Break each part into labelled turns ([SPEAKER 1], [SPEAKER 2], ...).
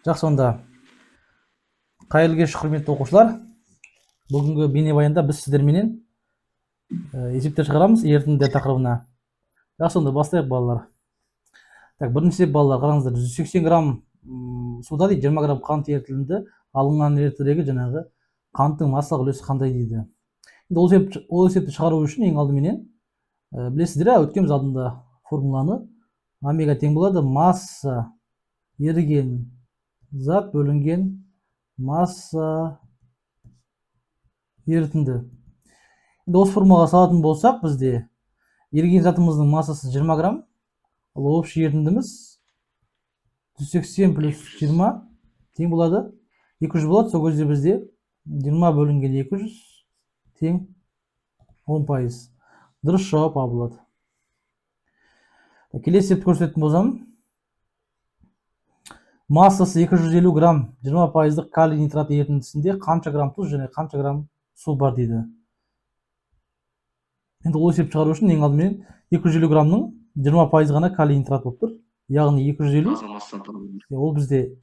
[SPEAKER 1] Жақсы, онда қайырлы кеш, құрметті оқушылар. Бүгінгі бейнебаянда біз сіздерменен есептер шығарамыз ерітінділер тақырыбына. Жақсы, онда бастайық, балалар. Так, бірінші балалар, қараңыздар, 180 грамм суда дейді, 20 грамм қант ерітілінді, алынған ерітіндідегі жаңағы қанттың массалық үлесі қандай дейді. Енді ол есепті шығару үшін ең алдыменен білесіздер, өткенбіз алдында формуланы. Омега тең болады масса еріген зат бөлінген масса ерітінді. Енді осы формулаға салатын болсақ, бізде еріген затымыздың массасы 20 грамм, ал общий ерітіндіміз 180 плюс 20 тең болады 200 болады. Сол кезде бізде 20 бөлінген 200 тең 10%. Дұрыс жауап А болады. Келесі есепті көрсететін болсам, массасы 250 грамм 20%-дық калий нитрат ерітіндісінде қанша грамм тұз және қанша грамм су бар дейді. Енді ол есепті шығару үшін ең алдымен 250 граммның 20% ғана калий нитрат болып тұр. Яғни 250 ол бізде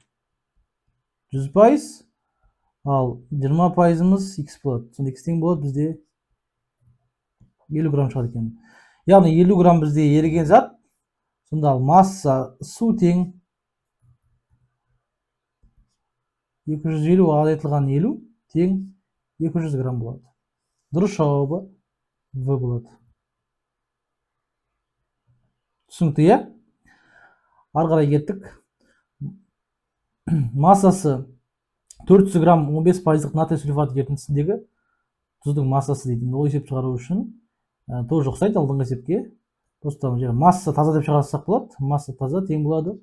[SPEAKER 1] 100%, ал 20%-ымыз X болады. Сонда X тең болады бізде 50 грамм шығады екен. Яғни 50 грамм бізде еріген зат, сонда масса су тең 250 азайтылған 50 тең 200 грамм болады. Дұрыс жауабы В болады. Түсінікті, иә? Ары қарай кеттік. Массасы 400 грамм 15%-дық натрий сульфат ерітіндісіндегі тұздың массасы дейді. Ол есеп шығару үшін тоже ұқсайды алдыңғы есепке. Просто масса таза деп шығарсақ болады. Масса таза тең болады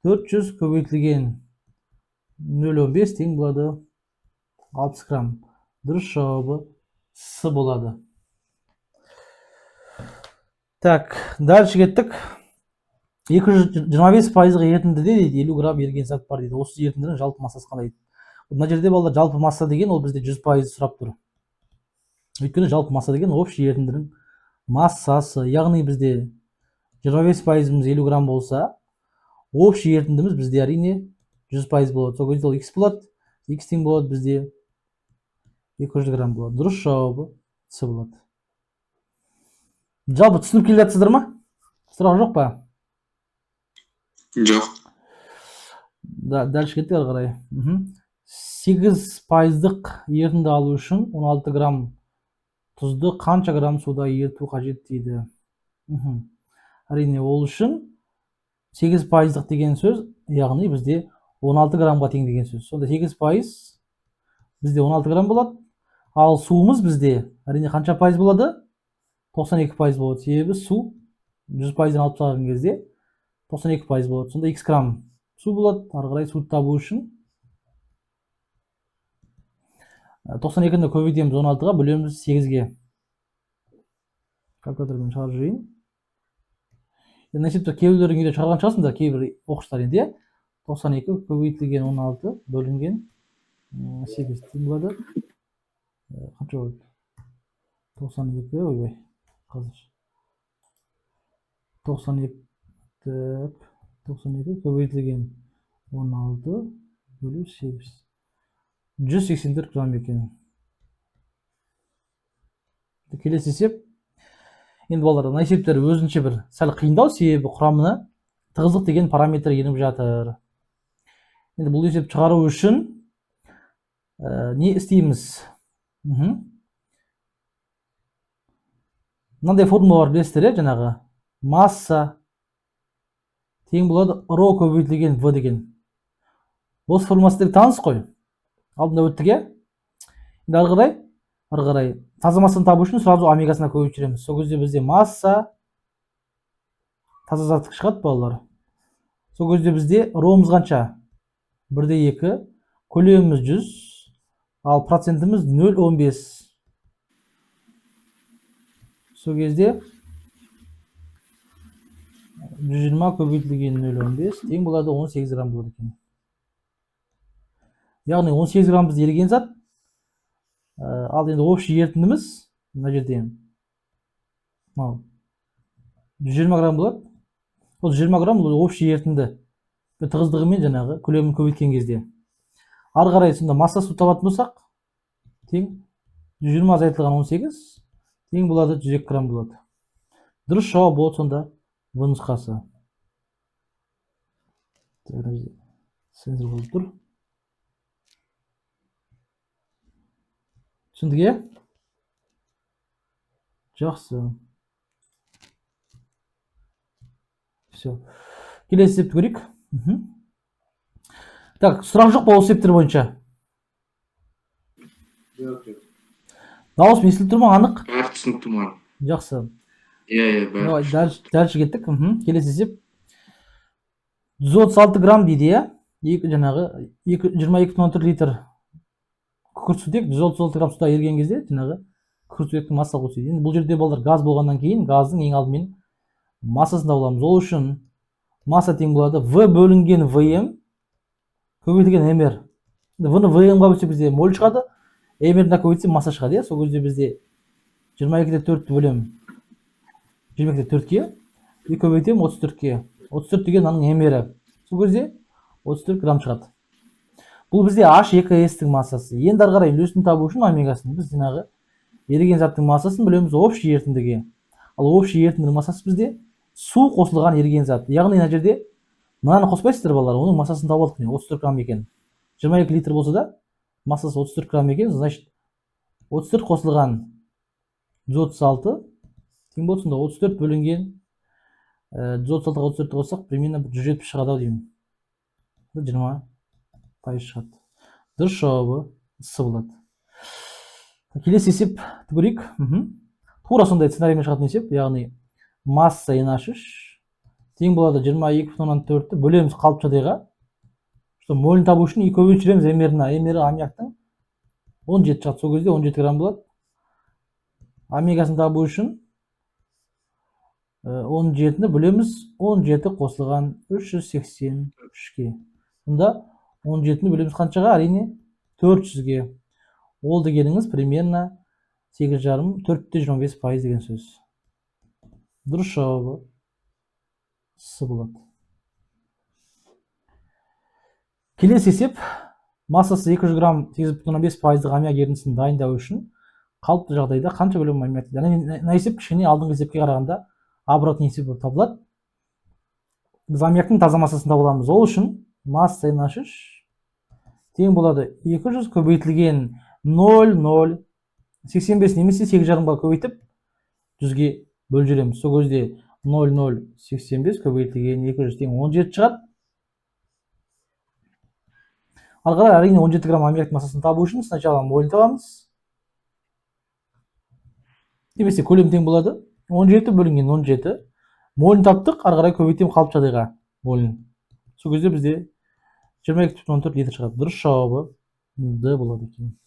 [SPEAKER 1] 400 көбейтілген 0,15 тең болады 60 грамм. Дұрыс жауабы С болады. Так, дальше кеттік. 225%-ға ерітіндіде дейді 50 грамм еріген зат бар дейді. Осы ерітіндінің жалпы массасы қандай дейді. Мына жерде балалар жалпы масса деген ол бізде 100% сұрап тұр. Өйткені жалпы масса деген общий ерітіндінің массасы. Яғни бізде 25%-іміз 50 грамм болса, общий ерітіндіміз бізде әрине 100% болады. Сол кезде ол X болады. X тең болады бізде 200 грамм болады. Дұрыс жауабы С болады. Жалпы түсініп келе жатсыздар ма? Сұрақ жоқ па?
[SPEAKER 2] Жоқ.
[SPEAKER 1] Дальше кеттік ары қарай. 8%-дық ерітінді алу үшін 16 грамм тұзды қанша грамм суда еріту қажет дейді. Әрине ол үшін 8%-дық деген сөз, яғни бізде 16 граммға тең деген сөз. Сонда 8% бізде 16 грамм болады. Ал суымыз бізде әрине қанша пайыз болады? 92% болады. Себебі су 100%-ден алып тастаған кезде 92% болады. Сонда X грамм су болады. Ары қарай суды табу үшін 92-ні көбейтеміз 16-ға, бөлеміз 8-ге. Калькулятормен шығарып жүрейін. Енді есепті кейбіреулердің үйде шығарған шығарсыңдар, кейбір оқушылар енді. 92 көбейтілген 16 бөлінген 8 тең болады. Қанша болады? 92, ойбай, қазір. 92 көбейтілген 16 бөлу 8. 184 грамм екен. Келесі есеп. Енді балалар, мына есептер өзінше бір сәл қиындау, себебі құрамына тығыздық деген параметр еніп жатыр. Енді бұл есеп шығару үшін не істейміз? Мынандай формула бар, білесіздер, жаңағы масса тең болады ρ көбейтілген В деген. Осы формуласы таныс қой. Алдында өттік, иә? Енді ары қарай таза массаны табу үшін сразу омегасына көбейтіп жүреміз. Сол кезде бізде масса таза заттық шығады, балалар. Сол кезде бізде ромыз қанша? 1/2, көлеміміз 100, ал процентіміз 0,15. Сол кезде 120 көбейтілген 0,15 тең болады 18 грамм болады екен. Яғни 18 грамм бізде еріген зат. Ал енді общий ерітіндіміз мына жерде 120 грамм болады. Ол 20 грамм ол общий ерітінді. тығыздығымен жаңағы көлемін көбейткен кезде. Ары қарай сонда массасы табатын болсақ, тең 120 азайтылған 18 тең болады 102 грамм болады. Дұрыс жауап болады сонда В нұсқасы. Сенсор болып тұр. Түсіндік, е? Жақсы. Все. Келесі есепті көрейік. Так, сұрақ жоқ па осы есептер бойынша?
[SPEAKER 2] Жоқ.
[SPEAKER 1] Дауыс естіліп тұр ма, анық?
[SPEAKER 2] Түсінікті ма?
[SPEAKER 1] Жақсы.
[SPEAKER 2] Иә,
[SPEAKER 1] бәрі. Дальше кеттік. Келесі есеп. 136 грамм дейді, иә? Жаңағы 22,4 литр күкіртсутек 136 грамм суда ерген кезде, жаңағы күкіртсутектің массалық өседі. Енді бұл жерде балдар газ болғаннан кейін газдың ең алдымен массасын табыламыз. Ол үшін масса тең болады В бөлінген ВМ көбейтілген МР. В-ны ВМ-ға бөлсек бізде моль шығады, МР-ді көбейтсек масса шығады, иә? Сол кезде бізде 22-де 4 бөлем 22-де 4-ке, и көбейтем 34-ке. 34 деген аның МР-і. Сол кезде 34 грамм шығады. Бұл бізде H2S-тің массасы. Енді ары қарай үлесін табу үшін омегасын біз жаңағы еріген заттың массасын білеміз общий ерітіндіге. Ал общий ерітіндінің массасы бізде су қосылған еріген зат. Яғни мына жерде мынаны қоспайсыздар балалар, оның массасын тауып алдық, 34 грамм екен. 22 литр болса да, массасы 34 грамм екен, значит 34 қосылған 136 тең болады, сонда 34 бөлінген 136-ға 34 қоссақ, примерно 170 шығады деймін. 20% шығады. Дұрыс жауабы С болады. Келесі есеп көрейік. Тура сондай сценариймен шығатын есеп, яғни масса NH3 тең болады 22,4-ті бөлеміз қалыпты жағдайға. Молін табу үшін көбейтіп жүреміз МР-на. МР аммиактың 17 шығады. Сол кезде 17 грамм болады. Омегасын табу үшін 17-ні бөлеміз 17 қосылған 383-ке. Бұнда 17-ні бөлеміз қаншаға? Әрине 400-ге. Ол дегеніңіз примерно 8,5-4,25% деген сөз. Дұрыс жауабы С болады. Келесі есеп, массасы 200 грамм 8,5% аммиак ерітіндісін дайындау үшін қалыпты жағдайда қанша бөлем аммиак? Мына есеп кішкене алдыңғы есепке қарағанда обратный есеп болып табылады. Біз аммиактың таза массасын таба аламыз. Ол үшін масса NH3 тең болады 200 көбейтілген 0,085 немесе 8,5-ға көбейтіп 100-ге бөліп жүреміз. Сол кезде 0,085 көбейтілген 200 тең 17 шығады. Ары қарай әрине 17 грамм аммиак массасын табу үшін сначала моль табамыз. Немесе көлем тең болады 17 бөлінген 17. Молін таптық, ары қарай көбейтем қалыпты жағдайға молін. Сол кезде бізде 22,4 литр шығады. Дұрыс жауабы Д болады екен.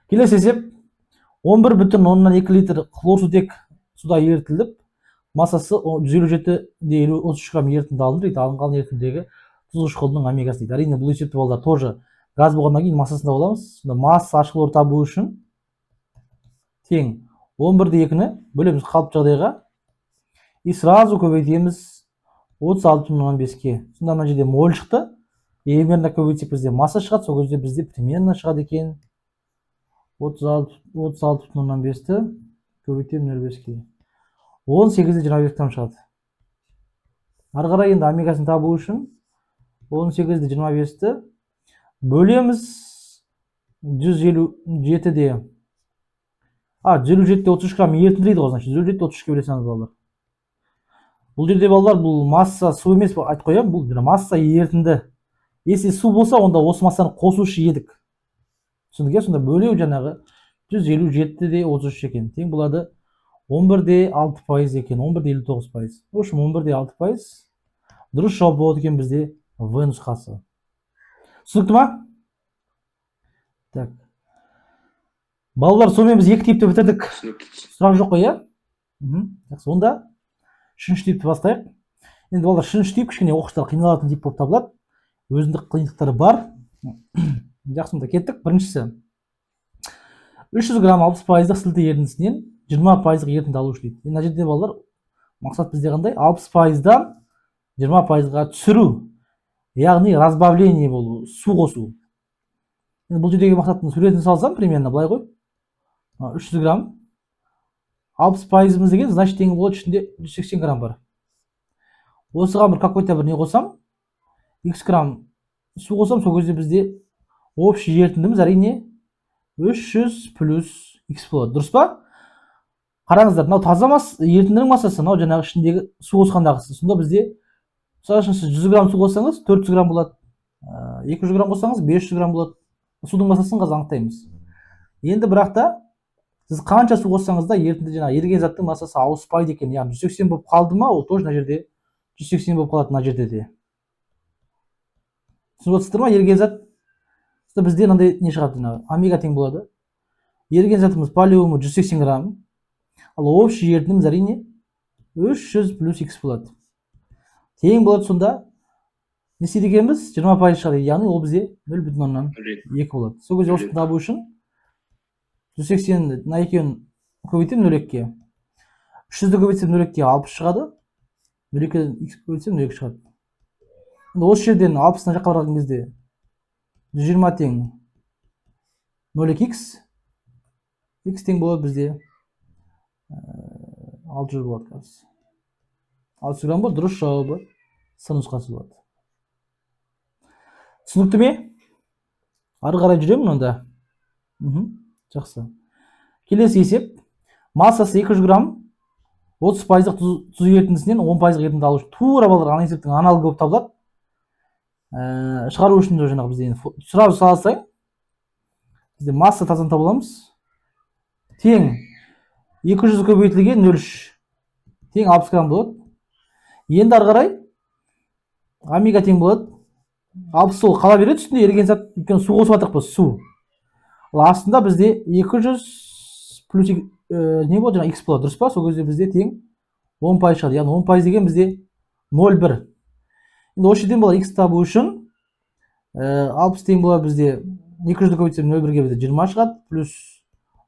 [SPEAKER 1] Келесі есеп 11,2 литр хлорсутек суда ерітіліп, массасы 157,33 грамм ерітінді алынды дейді. Алынған ерітіндегі тұз қышқылының омегасы дейді. Әрине бұл есепті балдар тоже газ болғаннан кейін массасын тауып аламыз. Сонда масса H-хлор табу үшін тең 11,2-ні бөлеміз қалыпты жағдайға и сразу көбейтеміз 36,5-ке. Сонда мына жерде моль шықты. МР-на көбейтсек бізде масса шығады. Сол кезде бізде примерно шығады екен 36,5-ті көбейтем 0,5-ке. 18,25 грамм шығады. Ары қарай енді омегасын табу үшін 18,25-ті бөлеміз 157-де 157-33 грамм ерітінді дейді ғой, значит 157-33-ке бөлесеңіз балдар. Бұл жерде балдар, бұл масса су емес, айтып қоям, бұл масса ерітінді. Если су болса, онда осы массаны қосушы едік. Түсіндіге, сонда бөлеу жаңағы 157-де 33 екен. Тең болады 11,6% екен, 11,59%. В общем, 11,6%. Дұрыс жауап болады екен бізде В нұсқасы. Түсінікті ма? Так. Балалар, сонымен біз екі типті бітірдік. Сұрақ жоқ қой, иә? Сонда үшінші типті бастайық. Енді балалар, үшінші тип кішкене оқушылар қиналатын тип болып табылады. Өзіндік қиындықтары бар. Жақсы, онда кеттік. Біріншісі 300 грамм 60%-ық сілті ерітіндісінен 20%-ық ерітінді алушы дейді. Мына жерде балалар, мақсат бізде қандай? 60%-дан 20%-ға түсіру. яғни разбавление болу, су қосу. Енді бұл жердегі мақсаттың суретін салсам, примерно былай ғой. 300 грамм 60% деген, значит тең болады ішінде 180 грамм бар. Осыған бір какой-то бір не қосам, x грамм су қосам, сол кезде бізде общий ерітіндіміз әрине 300 плюс x болады. Дұрыс па? Қараңыздар, мынау таза ерітіндінің массасы, мынау жаңағы ішіндегі су қосқандағысы. Сонда бізде мысалы үшін сіз 100 грамм су қоссаңыз 400 грамм болады. 200 грамм қоссаңыз 500 грамм болады. Судың массасын қазір анықтаймыз. Енді бірақ та сіз қанша су қоссаңыз да ерітінді жаңағы еріген заттың массасы ауыспайды екен. Яғни 180 болып қалды ма, ол тоже мына жерде 180 болып қалады мына жерде де. Түсініп отырсыздар ма? Еріген зат бізде мынандай не шығады, жаңағы омега тең болады. Еріген затымыз полиумы 180 грамм. Ал общий ерітіндіміз әрине 300 плюс x болады. Тең болады сонда не істейді екенбіз? 20% шығады. Яғни ол бізде 0,2 болады. Сол кезде осыны табу үшін 180 мына екеуін көбейтемін 0,2-ге. 300-ді көбейтсем 0,2-ге 60 шығады. 0,2-ден x көбейтсем 0,2 шығады. Енді осы жерден 60-ны жаққа барған кезде 120 тең 0,2x. X тең болады бізде 600 болады қазір. 600 грамм болады, дұрыс жауабы С нұсқасы болады. Түсінікті ме? Ары қарай жүремін онда. Жақсы. Келесі есеп. Массасы 200 грамм 30% тұз ерітіндісінен 10% ерітінді алу үшін тура балалар ана есептің аналогы болып табылады. Шығару үшін жаңағы бізде сразу салсаң бізде масса тазаны таба аламыз. Тең 200 көбейтілген 0,3 тең 60 грамм болады. Енді ары қарай омега тең болады. 60 сол қала береді үстінде еріген зат, өйткені су қосып жатырмыз, су. Ал астында бізде 200 плюс не болады, жаңа x болады, дұрыс па? Сол кезде бізде тең 10% шығады. Яғни 10% деген бізде 0,1. Енді осы жерден болады x табу үшін 60 тең болады бізде 200-ді көбейтсем 0,1-ге бізде 20 шығады, плюс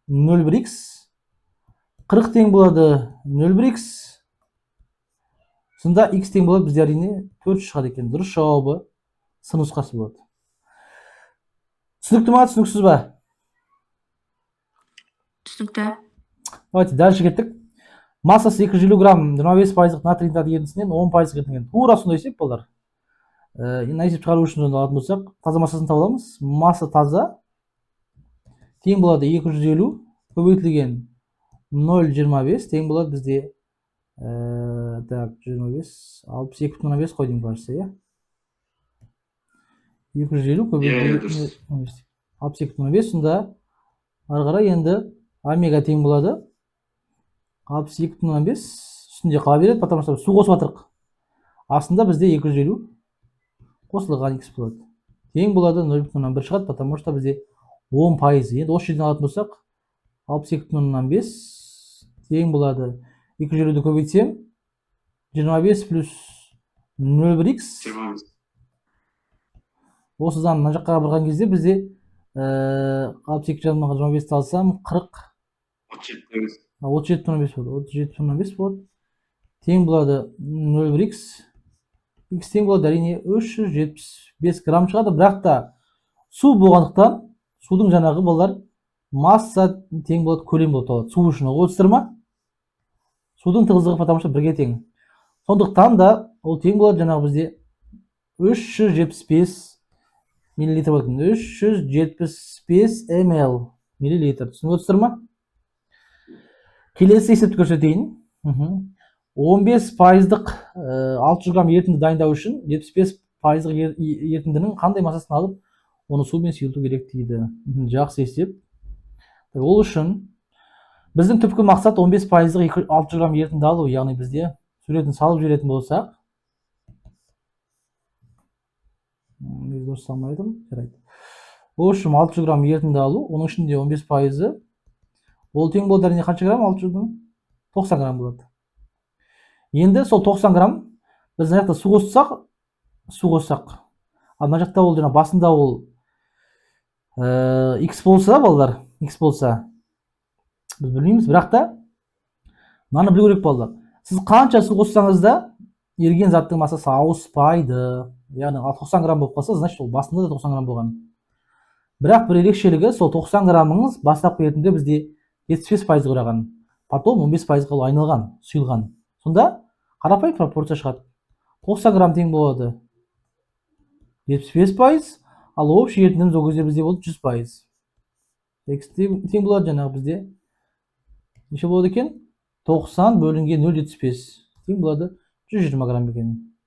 [SPEAKER 1] 0,1x 40 тең болады 0,1x. Сонда x тең болады бізде әрине 400 шығады екен. Дұрыс жауабы С нұсқасы болады. Түсінікті ма, түсініксіз ба?
[SPEAKER 3] Түсінікті.
[SPEAKER 1] Давайте дальше кеттік. Массасы 250 грамм 25% натрий нитrat ерітіндісінен 10% ерітінген. Тура сондай есеп болар. Енді есеп шығару үшін алатын болсақ, таза массасын таба аламыз. Масса таза тең болады 250 көбейтілген 0,25 тең болады бізде 25 62,5 қой деймін кажется, иә? 250 көбейтілген 62,5, сонда ары қарай енді омега тең болады 62,5 үстінде қала береді, потому что су қосып жатырық. Астында бізде 250 қосылған x болады. Тең болады 0,1 шығады, потому что бізде 10%. Енді осы жерден алатын болсақ 62,5 тең болады 250-ді көбейтсем 25 плюс 0,1x. Осыдан мына жаққа барған кезде бізде 62,25 алсам 37,5 болады. Тең болады 0,1x. X тең болады әрине 375 грамм шығады. Бірақ та су болғандықтан судың жаңағы балалар масса тең болады көлем болып табылады. Су үшін отырсыздар ма? Судың тығыздығы потому что бірге тең. Сондықтан да ол тең болады жаңағы бізде 375 миллилитр болады. 375 ml миллилитр. Түсініп отырсыздар ма? Келесі есепті көрсетейін. 15%-дық 600 грамм ерітінді дайындау үшін 75%-дық ерітіндінің қандай массасын алып, оны сумен сұйылту керек дейді. Жақсы есеп. Ол үшін біздің түпкі мақсат 15%-дық 600 грамм ерітінді алу, яғни бізде суретін салып жіберетін болсақ, ол үшін 600 грамм ерітінді алу, оның ішінде 15%, ол тең болды әрине қанша грамм? 600-дің 90 грамм болады. Енді сол 90 грамм біз мына жақта су қоссақ, ал мына жақта ол басында ол x болса, балалар, x болса, біз білмейміз, бірақ та мынаны білу керек балалар. Сіз қанша су қоссаңыз да еріген заттың массасы ауыспайды. яғни 90 грамм болып қалса, значит ол басында да 90 грамм болған. Бірақ бір ерекшелігі, сол 90 граммыңыз бастапқы ерітіндіде бізде 75% құраған, потом 15%-ға айналған, сұйылған. Сонда қарапайым пропорция шығады. 90 грамм тең болады 75%, ал общий ерітіндіміз ол кезде бізде болды 100%. Тең болады жаңағы бізде неше болады екен? 90 бөлінген 0,75 тең болады 120 грамм екен.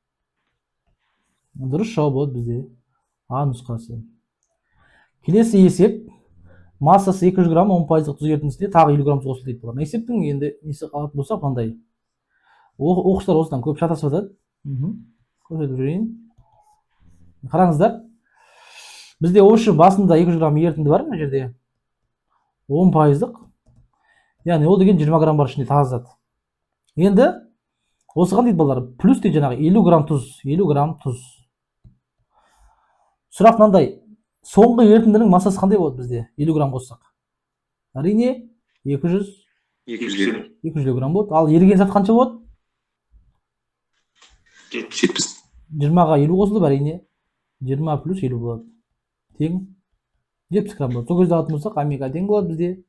[SPEAKER 1] Дұрыс жауап болады бізде А нұсқасы. Келесі есеп, массасы 200 грамм 10%-лық тұз ерітіндісіне тағы 50 грамм қосылды дейді. Мына есептің енді несі алатын болсақ мынандай. Оқушылар осыдан көп шатасып жатады. Көрсетіп жүрейін. Қараңыздар. Бізде осы басында 200 грамм ерітінді бар мына жерде. 10%-лық. Яғни ол деген 20 грамм бар ішінде таза зат. Енді осыған дейді балалар, плюс дейді жаңағы 50 грамм тұз, 50 грамм тұз. Сұрақ мынандай, соңғы ерітіндінің массасы қандай болады бізде? 50 грамм қоссақ. Әрине 250 грамм болады. Ал еріген зат қанша болады?
[SPEAKER 2] 70.
[SPEAKER 1] 20-ға 50 қосылып, әрине 20 плюс 50 болады. Тең 70 грамм болады. Сол кезде алатын болсақ, омега тең болады бізде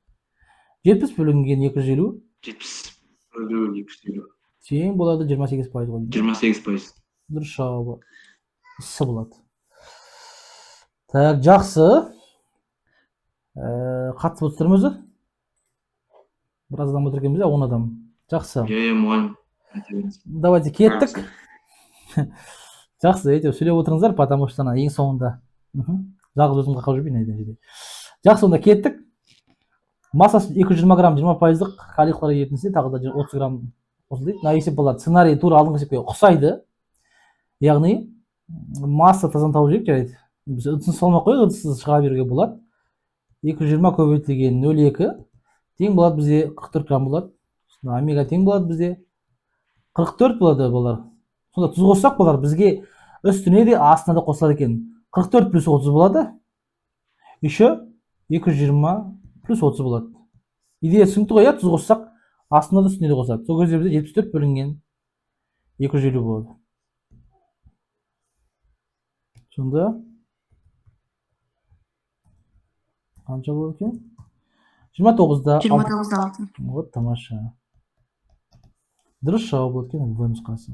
[SPEAKER 1] 70 бөлінген 250.
[SPEAKER 2] 70 бөлінген 250.
[SPEAKER 1] Тең болады 28% ғой.
[SPEAKER 2] 28%.
[SPEAKER 1] Дұрыс жауабы С болады. Так, жақсы. Қатысып отырсыздар ма өзі? Біраз адам отыр екен бізде, 10 адам. Жақсы.
[SPEAKER 2] Мұғалім.
[SPEAKER 1] Давайте кеттік. Жақсы, әйтеуір сөйлеп отырыңыздар, потому что ең соңында. Жалғыз өзім қақап жүрмейін айдан жерде. Жақсы, онда кеттік. Массасы 220 грамм 20%-лық калий хлорид ерітіндісіне тағы да 30 грамм қосылды. Мына есеп болады. Сценарий тура алдыңғы есепке ұқсайды. Яғни масса тазаны табу керек, жарайды. Біз ыдысын салмай қойып, ыдыссыз шығара беруге болады. 220 көбейтілген 0,2 тең болады бізде 44 грамм болады. Омега тең болады бізде 44 болады балалар. Сонда тұз қоссақ балалар, бізге үстіне де астына да қосылады екен. 44 плюс 30 болады. Еще 220 плюс 30 болады. Идея түсінікті ғой, тұз қоссақ астына да үстіне де қосады. Сол кезде бізде 74 бөлінген 250 болады. Сонда қанша болады екен? 29-да
[SPEAKER 3] 29-да 6.
[SPEAKER 1] Вот, тамаша. Дұрыс жауап болады екен, бұл нұсқасы.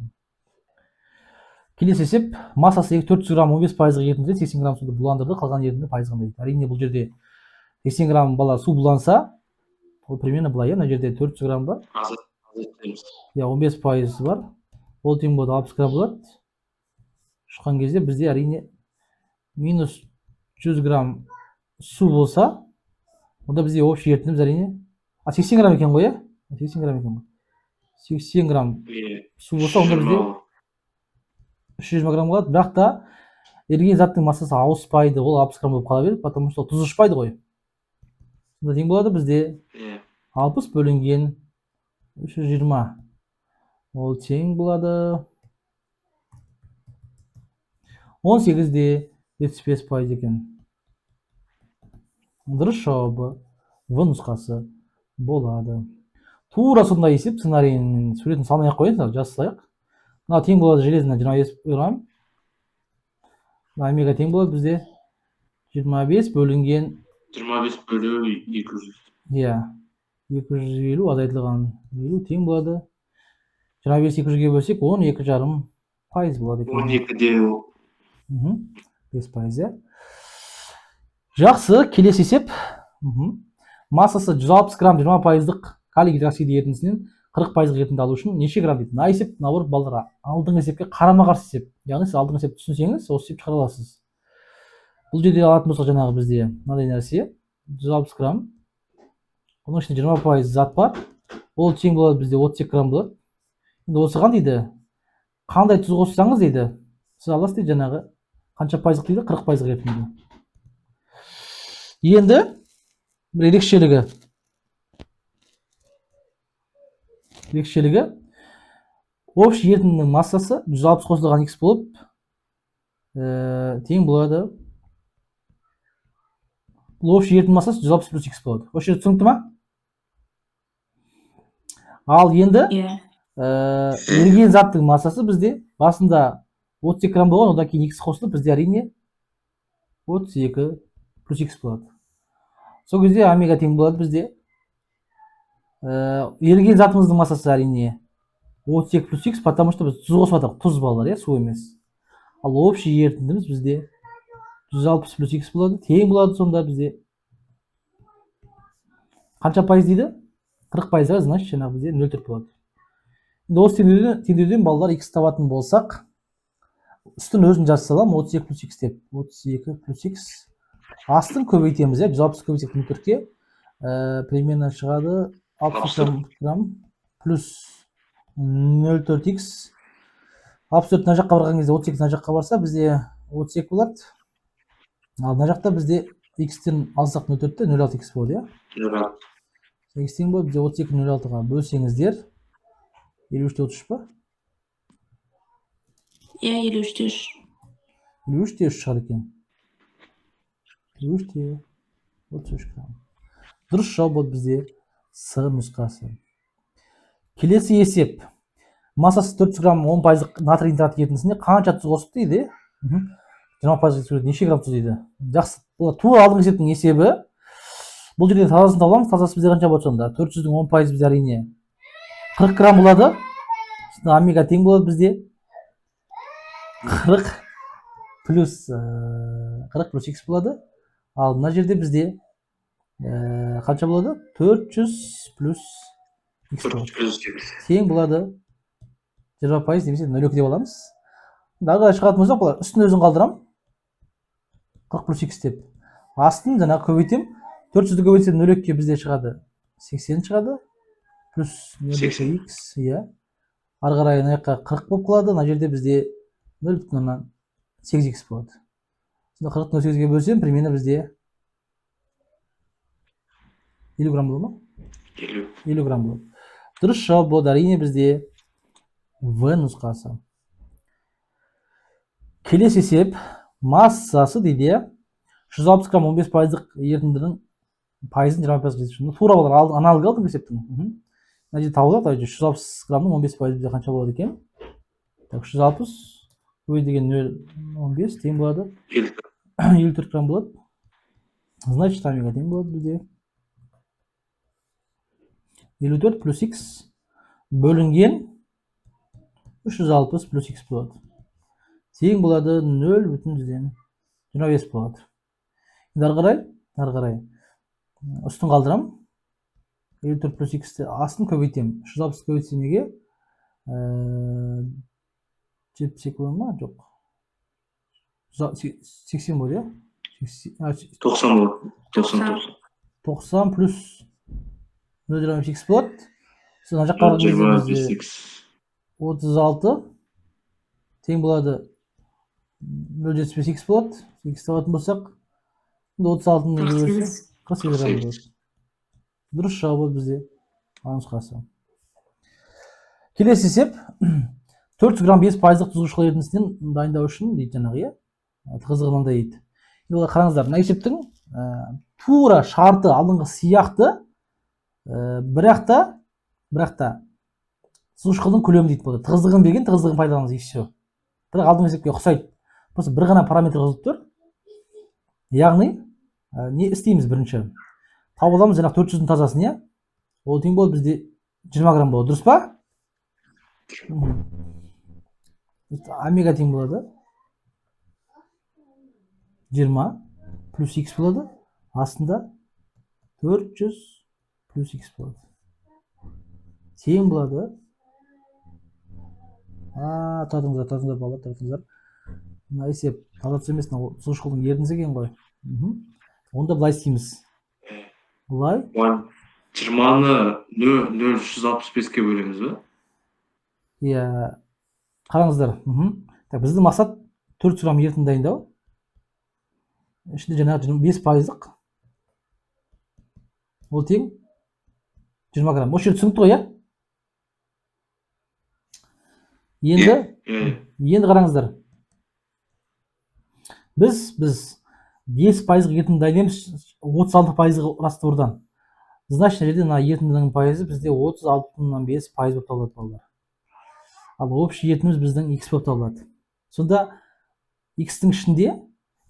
[SPEAKER 1] Келесі есеп, массасы 400 грамм 15%-ға ерітіндіде 80 грамм суды буландырды, қалған ерітінді пайызға дейді. Әрине бұл жерде 80 грамм бала су буланса, ол примерно былай, мына жерде 400 грамм бар. 15% бар. Ол тең болады 60 грамм болады. Шыққан кезде бізде әрине минус 100 грамм су болса, онда бізде общий ерітіндіміз әрине 80 грамм екен ғой, 80 грамм екен ғой. 80 грамм су болса, онда бізде 320 грамм болады. Бірақ та еріген заттың массасы ауыспайды, ол 60 грамм болып қала береді, потому что тұз ұшпайды ғой. Сонда тең болады бізде 60 бөлінген 320. Ол тең болады 18-де 75% екен. Дұрыс жауабы В нұсқасы болады. Тура сондай есеп, сценарийінің суретін салмай ақ қояйын, жазсайық. Мына тең болады железина 25 грамм. Омега тең болады бізде 25 бөлінген
[SPEAKER 2] 25 бөлі 200.
[SPEAKER 1] Иә, 250 азайтылған 50 тең болады. 25 200-ге бөлсек 12,5% болады екен.
[SPEAKER 2] 12-де
[SPEAKER 1] 5%. Жақсы, келесі есеп. Массасы 160 грамм 20%-лық калий гидроксиді ерітіндісінен 40%-лық ерітінді алу үшін неше грамм дейді. Мына есеп, наоборот, балдарға алдыңғы есепке қарама-қарсы есеп. Яғни сіз алдыңғы есепті түсінсеңіз, осы есепті шығара аласыз. Бұл жерде алатын болсақ жаңағы бізде мынадай нәрсе 160 грамм. Оның ішінде 20% зат бар. Ол тең болады бізде 32 грамм болады. Енді осыған дейді, қандай тұз қоссаңыз дейді, сіз аласыз дейді жаңағы қанша пайыздық дейді, 40%-лық ерітінді. Енді бір ерекшелігі общий ерітіндінің массасы 160 қосылған X болып тең болады. Бұл общий ерітіндің массасы 160 плюс X болады. Осы жерде түсінікті ма? Ал енді еріген заттың массасы бізде басында 32 грамм болған, одан кейін x қосылып, бізде әрине 32 плюс x болады. Сол кезде омега тең болады бізде. Еріген затымыздың массасы әрине 32 плюс x, потому что біз тұз қосып жатырмыз, тұз балалар, су емес. Ал общий ерітіндіміз бізде 160 плюс x болады, тең болады сонда бізде. Қанша пайыз дейді? 40 пайызға, значит, жаңағы бізде 0,4 болады. Енді осы теңдеуден балалар x табатын болсақ, үстін өзін жазып саламын, 32 плюс x деп. 32 плюс x. Астын көбейтеміз, 160 көбейтсек 0,4-ке. Примерно шығады 60 грамм плюс 0,4x. 64 мына жаққа барған кезде 32 мына жаққа барса, бізде 32 болады. Ал мына жақта бізде x-тен алсақ 0,4-те 0,6x болады, иә? X тең болады, бізде 32 0,6-ға бөлсеңіздер 53-те 33 па?
[SPEAKER 3] Иә, 53-те 3.
[SPEAKER 1] 53-те 3 шығады екен. 53-те 33 грамм. Дұрыс жауап болады бізде С нұсқасы. Келесі есеп. Массасы 400 грамм 10 пайыздық натрий нитрат ерітіндісіне қанша тұз қосып дейді? 20 пайыздық неше грамм тұз дейді? Жақсы. Тура алдыңғы есептің есебі. Бұл жерде тазасын табыламыз. Тазасы бізде қанша болады сонда? 400-дің 10 пайыз бізде әрине 40 грамм болады. Омега тең болады бізде 40 плюс x болады. Ал мына жерде бізде қанша болады? 400 плюс x болады. Тең болады 20 пайыз немесе 0,2 деп аламыз. Дағы шығатын болсақ, бұлар үстін өзін қалдырам. 40 плюс x деп. Астын жаңағы көбейтем. 400-ді көбейтсем 0,2-ке бізде шығады 80 шығады. Плюс 0,2x, иә. Ары қарай мына жаққа 40 болып қалады. Мына жерде бізде 0,8x болады. 40-ны 8-ге бөлсем, примерно бізде 50 грамм болады ма? 50 грамм болады. Дұрыс жауап болады әрине бізде В нұсқасы. Келесі есеп массасы дейді, 160 грамм 15 пайыздық ерітіндінің пайызын 20 пайызға жеткізеді. Тура болар, аналог алдым есептің. Мына жерде табылады, 160 граммның 15 пайызы бізде қанша болады екен? 160 деген 0,15 тең болады. 54 грамм болады. Значит, омега тең болады бізде 54 плюс x бөлінген 360 плюс x болады. Тең болады 0,25 болады. Ары қарай үстін қалдырам. 54 плюс x астын көбейтем. 360 көбейтсем неге? 72 болады ма? Жоқ. 80 болады, иә?
[SPEAKER 2] 90 болады.
[SPEAKER 1] 90 плюс 0,25x болады. Мына жаққа барған кезде 36 тең болады 0,75x болады. X табатын болсақ, 36-ның 48 грамм болады. Дұрыс жауап болады бізде А нұсқасы. Келесі есеп 400 грамм 5 пайыздық тұзғышқыл ерітіндісінен дайындау үшін дейді жаңағы, иә? Тығыздығы мынандай дейді. Енді қараңыздар, мына есептің тура шарты алдыңғы сияқты, бірақ та тұзғышқылдың көлемі дейді болды. Тығыздығын берген, тығыздығын пайдаланыңыз, и все. Бірақ алдыңғы есепке ұқсайды. Просто бір ғана параметр қосылып тұр. Яғни не істейміз бірінші? Тауып аламыз жаңағы 400-дің тазасын, иә? Ол тең болады бізде 20 грамм болады, дұрыс па? Омега тең болады 20 плюс x болады. Астында 400 плюс x болады. Тең болады. Татыңыздар балалар, татыңыздар. Мына есеп таза емес, тұзғышқылдың ерітіндісі екен ғой. Онда былай істейміз. Былай
[SPEAKER 2] 20-ны 0,165-ке бөлеміз бе?
[SPEAKER 1] Иә. Қараңыздар. Біздің мақсат 400 грамм ерітінді дайындау. Ішінде жаңағы 5 пайыздық. Ол тең 20 грамм. Осы жерде түсінікті ғой, иә? Енді қараңыздар. Біз 5 пайыздық ерітінді дайындаймыз 36 пайыздық раствордан. Значит, жерде мына ерітіндінің пайызы бізде 36,5 пайыз болып табылады балалар. Ал общий ерітіндіміз біздің x болып табылады. Сонда x-тің ішінде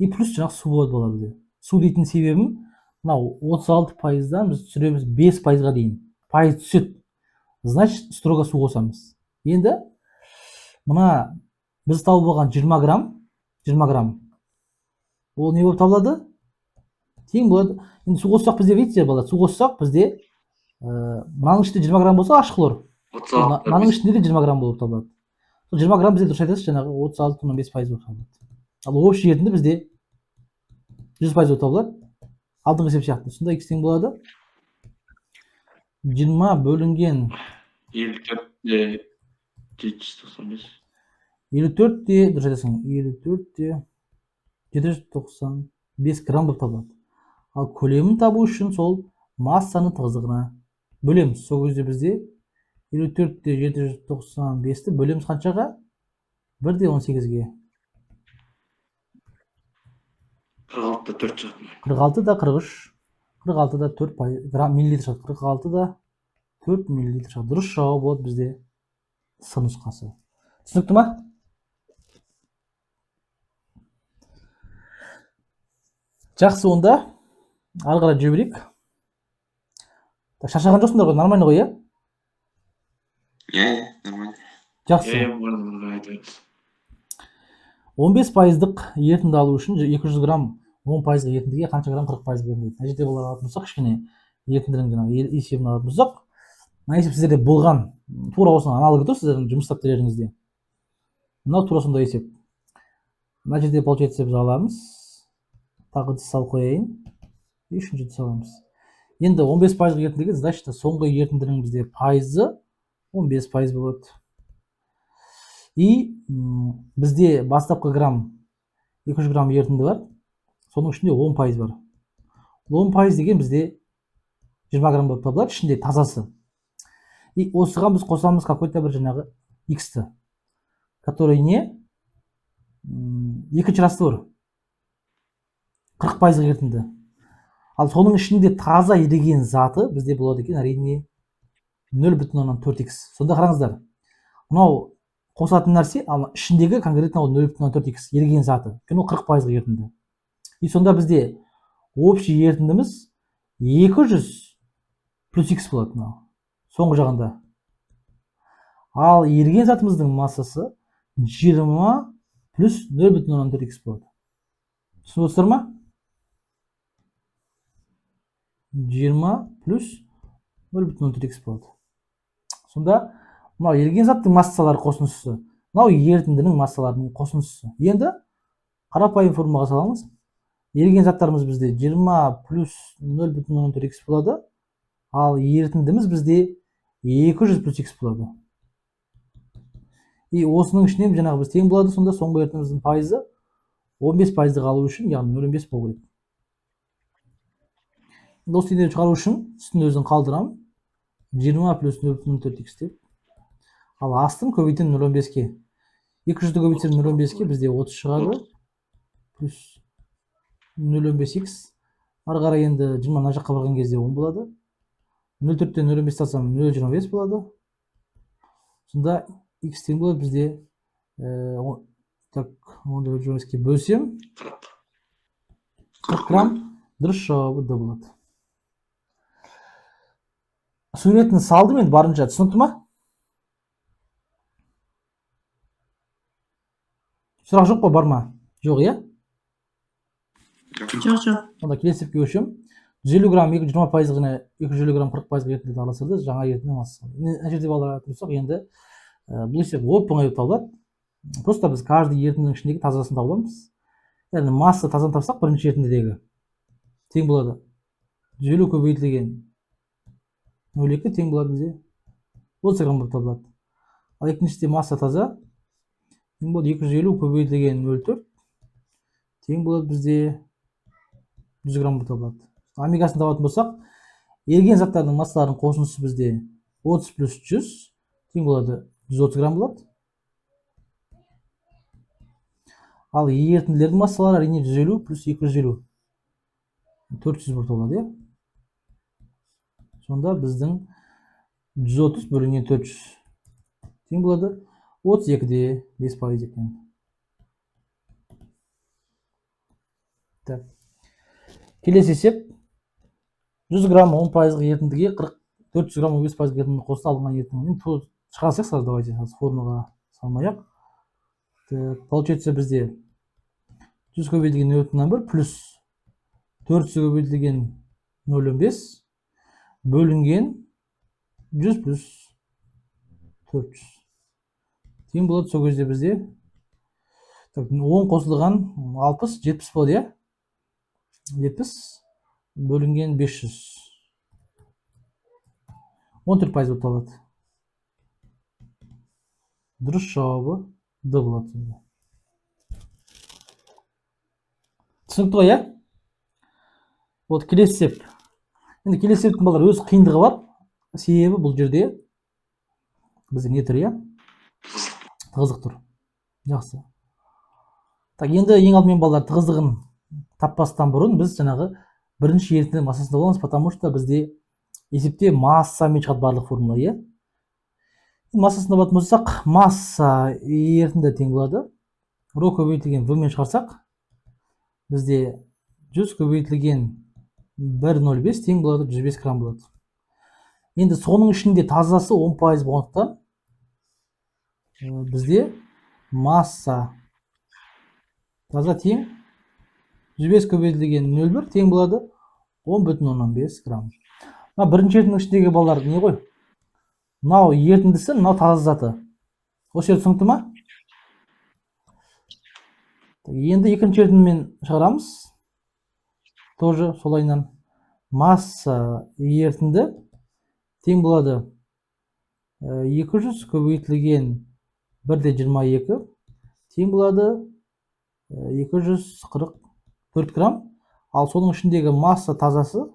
[SPEAKER 1] и плюс жаңағы су болады бізде. Су дейтін себебім мынау 36%-дан біз түсіреміз 5%-ға дейін. Пайыз түседі. Значит, строго су қосамыз. Енді мына біз тауып алған 20 грамм ол не болып табылады? Тең болады. Енді су қоссақ бізде, видите, бала, су қоссақ бізде мынаның ішінде 20 грамм болса ашық хлор. Мынаның ішінде де 20 грамм болып табылады. 20 грамм бізде дұрыс айтасыз, жаңағы 36,5% болып табылады. Ал общий ерітінді бізде 100% болып табылады. Алдыңғы есеп сияқты. Сонда x тең болады 20 бөлінген
[SPEAKER 2] 54-те 795.
[SPEAKER 1] 54-те, дұрыс айтасың, 54-те 795 грамм болып табылады. Ал көлемін табу үшін сол массаны тығыздығына бөлеміз. Сол кезде бізде 54-те 795-ті бөлеміз қаншаға? 1/18-ге.
[SPEAKER 2] 46-та 4 шығады.
[SPEAKER 1] 46-да 43. 46-да 4 миллилитр шығады. 46-да 4 миллилитр шығады. Дұрыс жауап болады бізде С нұсқасы. Түсінікті ма? Жақсы, онда ары қарай жүре берейік. Шаршаған жоқсыңдар ғой, нормально ғой, иә?
[SPEAKER 2] Нормально.
[SPEAKER 1] Жақсы. 15%-дық ерітінді алу үшін 200 грамм 10%-ға ерітіндіге қанша грамм 40% беріледі. Мына жерде болар алатын болсақ, кішкене ерітіндінің жаңағы есебін алатын болсақ, мына есеп сіздерде болған, тура осының аналогы тұр сіздердің жұмыс дәптерлеріңізде. Мынау тура сондай есеп. Мына жерде получается біз аламыз. Тағы діс салып қояйын. Үшінші діс аламыз. Енді 15%-ға ерітіндіге, значит, соңғы ерітіндінің бізде пайызы 15% болады. И бізде бастапқы грамм 200 грамм ерітінді бар. Соның ішінде 10% бар. 10% деген бізде 20 грамм болып табылады, ішінде тазасы. И осыған біз қосамыз какой-то бір жаңағы x-ті, который не екінші раствор 40%-ға ерітінді. Ал соның ішінде таза еріген заты бізде болады екен әрине 0,4x. Сонда қараңыздар, мынау қосатын нәрсе, ал ішіндегі конкретно 0,4x еріген заты. Өйткені ол 40%-ға ерітінді. И сонда бізде общий ерітіндіміз 200 плюс x болады мынау. Соңғы жағында. Ал еріген затымыздың массасы 20 плюс 0,4x болады. Түсініп отырсыздар ма? 20 плюс 0,4x болады. Сонда мынау еріген заттың массалары қосындысы, мынау ерітіндінің массаларының қосындысы. Енді қарапайым формулаға саламыз. Еріген заттарымыз бізде 20 плюс 0,4x болады. Ал ерітіндіміз бізде 200 плюс x болады. И осының ішінен жаңағы біз тең болады, сонда соңғы ерітіндіміздің пайызы 15%-ға алу үшін, яғни 0,5 болу керек. Осы теңдеуді шығару үшін үстін өзін қалдырамын. 20 плюс 0,4x деп. Ал астын көбейтем 0,15-ке. 200-ді көбейтсем 0,15-ке бізде 30 шығады. Плюс 0,15x. Ары қарай енді 20 мына жаққа барған кезде 10 болады. 0,4-тен 0,15 алсам 0,25 болады. Сонда x тең болады бізде 0,25-ке бөлсем 40 грамм. Дұрыс жауабы Д болады. Суретін салдым енді барынша, түсінікті ма? Сұрақ жоқ па, бар ма? Жоқ, иә?
[SPEAKER 3] Жоқ.
[SPEAKER 1] Онда келесі есепке көшем. 150 грамм 20% ғана 250 грамм 40% ерітінді араластырды, жаңа ерітінді массасы. Мына жерде балалар айтып енді бұл есеп оп-оңай болып табылады. Просто біз каждый ерітіндінің ішіндегі тазасын табыламыз. Яғни масса тазаны тапсақ, бірінші ерітіндідегі тең болады 150 көбейтілген 0,2 тең болады бізде 30 грамм болып табылады. Ал екіншісінде масса таза тең болады 250 көбейтілген 0,4 тең болады бізде 100 грамм болып табылады. Омегасын табатын болсақ, еріген заттардың массаларының қосындысы бізде 30 плюс 100 тең болады 130 грамм болады. Ал ерітінділердің массалары әрине 150 плюс 250 400 болып табылады, иә? Сонда біздің 130 бөлінген 400 тең болады 32-де 5% екен. Так. Келесі есеп 100 грамм 10% ерітіндіге 400 грамм 15% ерітінді қосса алынған ерітіндінің шығарсақ сразу давайте формула салмай-ақ. Получается бізде 100 көбейтілген 0,1 плюс 400 көбейтілген 0,5 бөлінген 100 плюс 400 тең болады. Сол кезде бізде 10 қосылған 60 70 болады, иә? 70 бөлінген 500 14% болып табылады. Дұрыс жауабы Д болады. Түсінікті ғой, иә? Вот келесі есеп. Енді келесі есептің балалар өз қиындығы бар. Себебі бұл жерде бізде не тұр, иә? Тығыздық тұр. Жақсы. Так, енді ең алдымен балалар тығыздығын таппастан бұрын біз жаңағы бірінші ерітіндінің массасында боламыз, потому что бізде есепте массамен шығады барлық формула, иә? Массасында болатын болсақ, масса ерітінді тең болады. Ро көбейтілген В мен шығарсақ, бізде 100 көбейтілген 1,05 тең болады, 105 грамм болады. Енді соның ішінде тазасы 10% болғандықтан бізде масса таза тең 105 көбейтілген 0,1 тең болады 10,5 грамм. Бірінші ерітіндінің ішіндегі балалар не ғой? Мынау ерітіндісі, мынау таза заты. Осы жерде түсінікті ма? Енді екінші ерітіндімен шығарамыз. Тоже солайынан масса ерітінді тең болады 200 көбейтілген 1,22 тең болады 244 грамм. Ал соның ішіндегі масса тазасы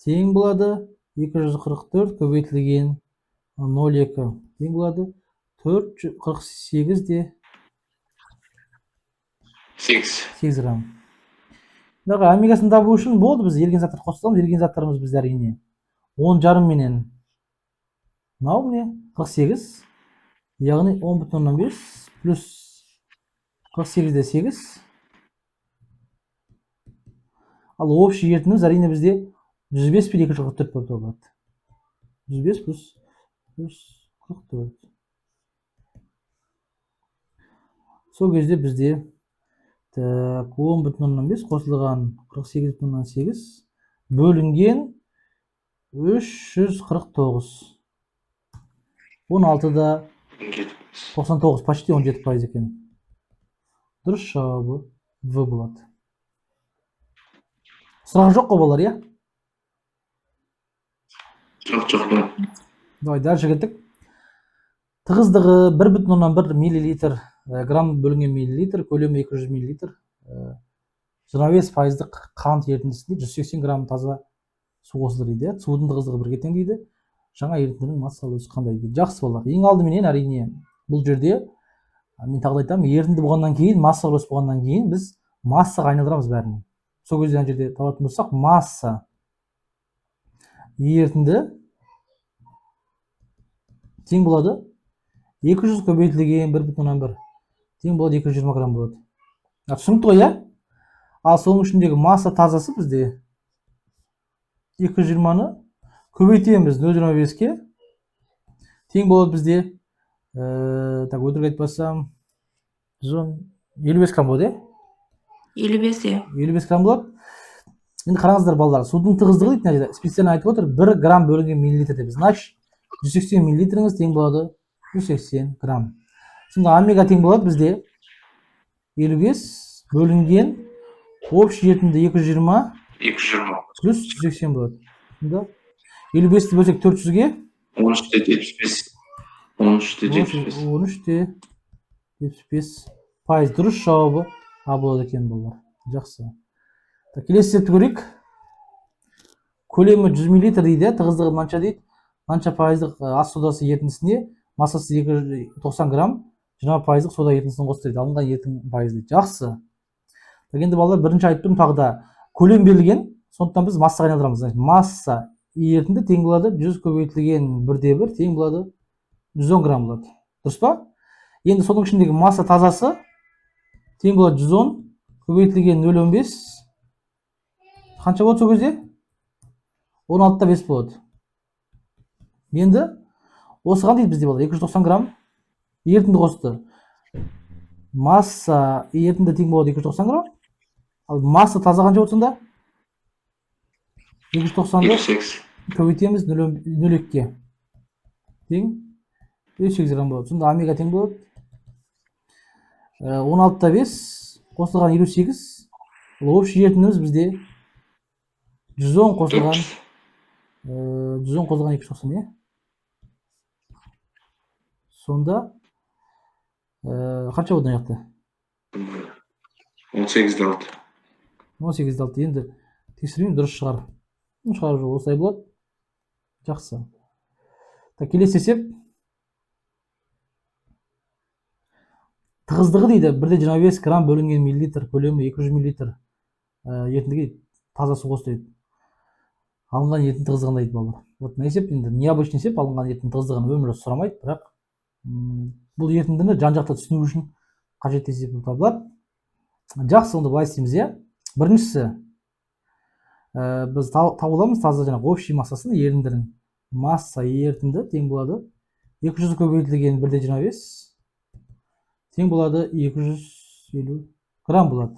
[SPEAKER 1] тең болады 244 көбейтілген 0,2 тең болады 448 8 грамм. Омегасын табу үшін болды, біз еріген заттар қосыламыз. Еріген заттарымыз бізде әрине 10,5 менен мынау міне 48, яғни 10,5 плюс 48-де 8. Ал общий ерітіндіміз әрине бізде 105 пен 244 болып табылады. 105 плюс 44. Сол кезде бізде 10,5 қосылған 48,8 бөлінген 349. 16-да 99, почти 17% екен. Дұрыс жауабы В болады. Сұрақ жоқ қой балалар, иә?
[SPEAKER 2] Жоқ.
[SPEAKER 1] Давай, дальше кеттік. Тығыздығы 1,1 миллилитр, грамм бөлінген миллилитр, көлемі 200 миллилитр, 25%-ық қант ерітіндісінде 180 грамм таза су қосылды дейді. Судың тығыздығы бірге тең дейді. Жаңа ерітіндінің масса үлесі қандай дейді. Жақсы балалар. Ең алдыменен әрине бұл жерде мен тағы айтамын, ерітінді болғаннан кейін, масса үлесі болғаннан кейін біз массаға айналдырамыз бәрін. Сол кезде ана жерде табатын болсақ, масса ерітінді тең болады 200 көбейтілген 1,1 тең болады 220 грамм болады. Түсінікті ғой, иә? Ал соның ішіндегі масса тазасы бізде 220-ны көбейтеміз 0,25-ке тең болады бізде өтірік айтпасам 55 грамм болады, иә? 55 грамм болады. Енді қараңыздар балалар, судың тығыздығы дейді, специально айтып отыр 1 грамм бөлінген миллилитр деп. Значит, 180 миллилитріңіз тең болады 180 грамм. Сонда омега тең болады бізде 55 бөлінген общий ерітінді 220 плюс 180 болады. Сонда 55-ті бөлсек 400-ге 13,75 дұрыс жауабы А болады екен балалар. Жақсы. Келесі есепті көрейік. Көлемі 100 мл дейді, тығыздығы мынанша дейді. Мынанша пайыздық ас содасы ерітіндісіне массасы 290 грамм, 20%-ық сода ерітіндісін қосты дейді. Алынған ерітінді пайыз дейді. Жақсы. Енді балалар бірінші айтып тұрмын тағы да көлем берілген, сондықтан біз массаға айналдырамыз. Масса ерітінді тең болады 100 көбейтілген 1,1 тең болады 110 грамм болады. Дұрыс па? Енді соның ішіндегі масса тазасы тең болады 110 көбейтілген 0,15 қанша болады сол кезде? 16/5 болады. Енді осыған дейді бізде болады 290 грамм ерітінді қосты. Масса ерітінді тең болады 290 грамм. Ал масса таза қанша болады сонда? 290-ды
[SPEAKER 2] 2,8.
[SPEAKER 1] көбейтеміз 0,2-ге. Тең 5 грамм болады. Сонда омега тең болады 16/5 қосылған 58. Общий ерітіндіміз бізде 110 қосылған 290, е? Сонда қанша болды мына жақта?
[SPEAKER 2] 18-ді алды.
[SPEAKER 1] 18-ді алды. Енді тексерейін, дұрыс шығар. Шығарып жоқ, осылай болады. Жақсы. Келесі есеп. Тығыздығы дейді 1,25 грамм бөлінген миллилитр көлемі 200 миллилитр ерітіндіге таза су қосты дейді. Алынған ерітін тығыздығын дейді балалар. Вот мына есеп енді необычный есеп, алынған ерітін тығыздығын өмірі сұрамайды, бірақ бұл ерітіндіні жан-жақты түсіну үшін қажетті есеп болып табылады. Жақсы, онда былай істейміз, иә. Біріншісі, біз табыламыз таза жаңағы общий массасын, ерітіндінің масса ерітінді тең болады 200 көбейтілген 1,25 тең болады 250 грамм болады.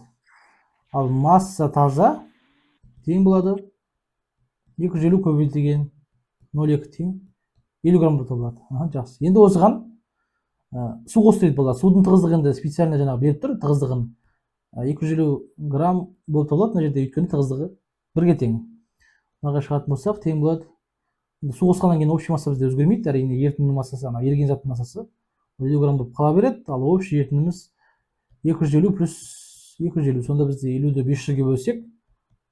[SPEAKER 1] Ал масса таза тең болады 250 көбейтілген 0,2 тең 50 грамм болып табылады. Жақсы. Енді осыған су қосты дейді балалар. Судың тығыздығы енді специально жаңағы беріп тұр, тығыздығын 250 грамм болып табылады. Мына жерде өйткені тығыздығы 1-ге тең. Мынаға шығатын болсақ, тең болады. Су қосқаннан кейін общий масса бізде өзгермейді. Әрине ерітіндінің массасы, еріген заттың массасы 50 грамм болып қала береді. Ал общий ерітіндіміз 250 плюс 250. Сонда бізде 50-ді 500-ге бөлсек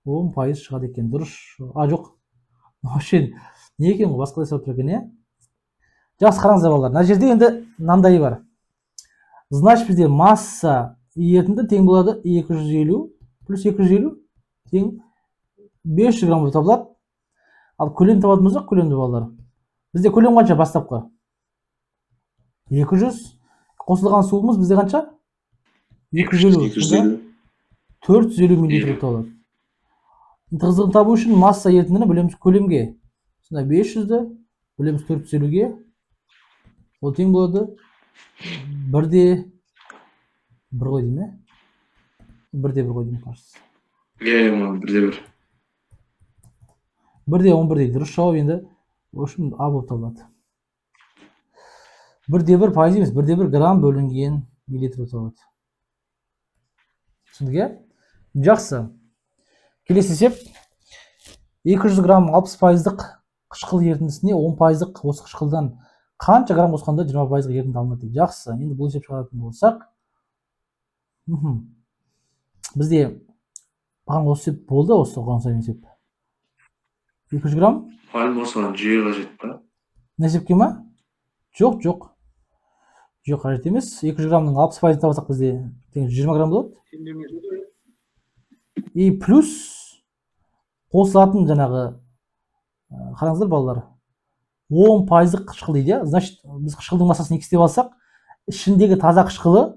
[SPEAKER 1] 10% шығады екен. Дұрыс. Жоқ. Вообще не екен ғой, басқалай сұрап тұр екен, е? Жақсы, қараңыздар балалар. Мына жерде енді мынандай бар. Значит, бізде масса ерітінді тең болады 250 плюс 250 тең 500 грамм болып табылады. Ал көлем табатын болсақ, көлемді балалар. Бізде көлем қанша бастапқы? 200. Қосылған суымыз бізде қанша? 250. 450 миллилитр болып табылады. Тығыздығын табу үшін масса ерітіндіні бөлеміз көлемге. Сонда 500-ді бөлеміз 450-ге. Ол тең болады 1/1 ғой деймін, е? 1/1 ғой деймін, қарсыз.
[SPEAKER 2] 1/1.
[SPEAKER 1] 1/11 дейді. Дұрыс жауап енді үшін А болып табылады. 1/1 пайыз емес, 1/1 грамм бөлінген миллилитр болып табылады. Түсіндік, е? Жақсы. Келесі есеп. 200 грамм 60%-ық қышқыл ерітіндісіне 10%-ық осы қышқылдан қанша грамм қосқанда 20%-ық ерітінді алынады дейді. Жақсы. Енді бұл есеп шығаратын болсақ, бізде бұған осы есеп болды, осы оған сайын есеп. 200 грамм?
[SPEAKER 2] Мұғалім осыған жүйе қажет па?
[SPEAKER 1] Мына есепке ма? Жоқ, жоқ. Жоқ, қажет емес. 200 граммның 60%-ын табасақ бізде 20 грамм болады. И плюс қосылатын жаңағы, қараңыздар балалар, 10%-ық қышқыл дейді. Значит, біз қышқылдың массасын x деп алсақ, ішіндегі таза қышқылы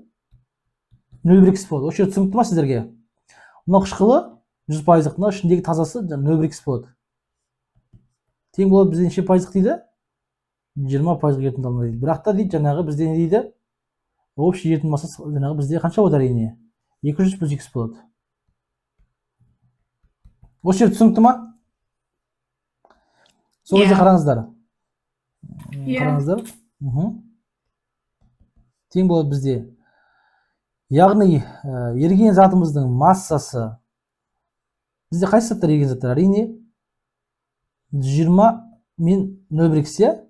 [SPEAKER 1] 0,1x болады. Осы жерде түсінікті ма сіздерге? Мына қышқылы 100%-ық, мына ішіндегі тазасы 0,1x болады. Тең болады бізде неше пайыздық дейді? 20%-ық ерітінді алынады дейді. Бірақ та дейді жаңағы бізде не дейді? Общий ерітінді массасы жаңағы бізде қанша болады әрине? 200 плюс x болады. Осы жерде түсінікті ма? Сол кезде қараңыздар. Қараңыздар. Тең болады бізде. Яғни еріген затымыздың массасы, бізде қайсы заттар еріген заттар? Әрине 20 мен 0,1x, е?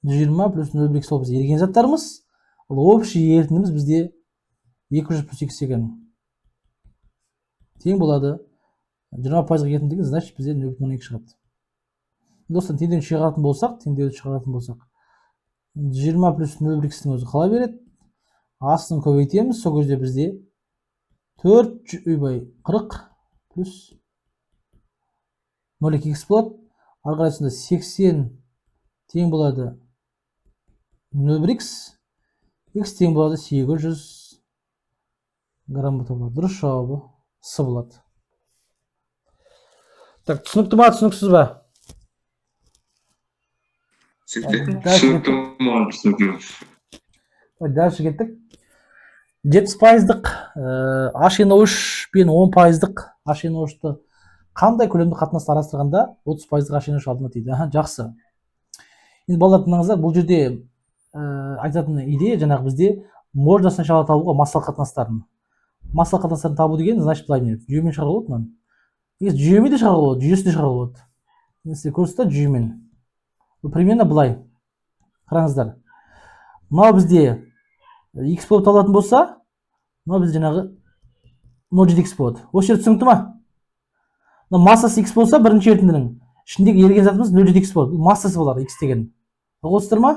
[SPEAKER 1] 20 плюс 0,1x ол бізде еріген заттарымыз. Ал общий ерітіндіміз бізде 200 плюс x екен. Тең болады 20%-ық ерітіндігі, значит бізде 0,2 шығады. Достар, теңдеуін шығаратын болсақ, 20 плюс 0,1x-тің өзі қала береді. Астын көбейтеміз, сол кезде бізде 40 плюс 0,2x болады. Ары қарай сонда 80 тең болады 0,1x, x тең болады 800 грамм болып табылады. Дұрыс жауабы С болады. Так, түсінікті ма, түсініксіз ба?
[SPEAKER 2] Түсінікті.
[SPEAKER 1] Дальше
[SPEAKER 2] Түсінікті
[SPEAKER 1] кеттік.
[SPEAKER 2] маған түсінікті.
[SPEAKER 1] Дальше кеттік. 7%-дық HNO3 пен 10%-дық HNO3-ты қандай көлемді қатынасты арастырғанда 30%-дық HNO3 алдына тиді? Жақсы. Енді балалар тыңдаңыздар, бұл жерде айтатын идея жаңағы бізде можно сначала табуға массалық қатынастарын. Массалық қатынастарын табу деген, значит, былай не? Жүйемен шығаруға болады мынаны. Егер жүйемен де шығаруға болады, жүйесі де шығаруға болады. Енді сіздер көрсетті жүйемен. Бұл примерно былай. Қараңыздар. Мынау бізде x болып табылатын болса, мынау бізде жаңағы 0,7x болады. Осы жерде түсінікті ма? Массасы x болса, бірінші ерітіндінің ішіндегі еріген затымыз 0,7x болады. Массасы болар x деген. Ұғылыстыр ма?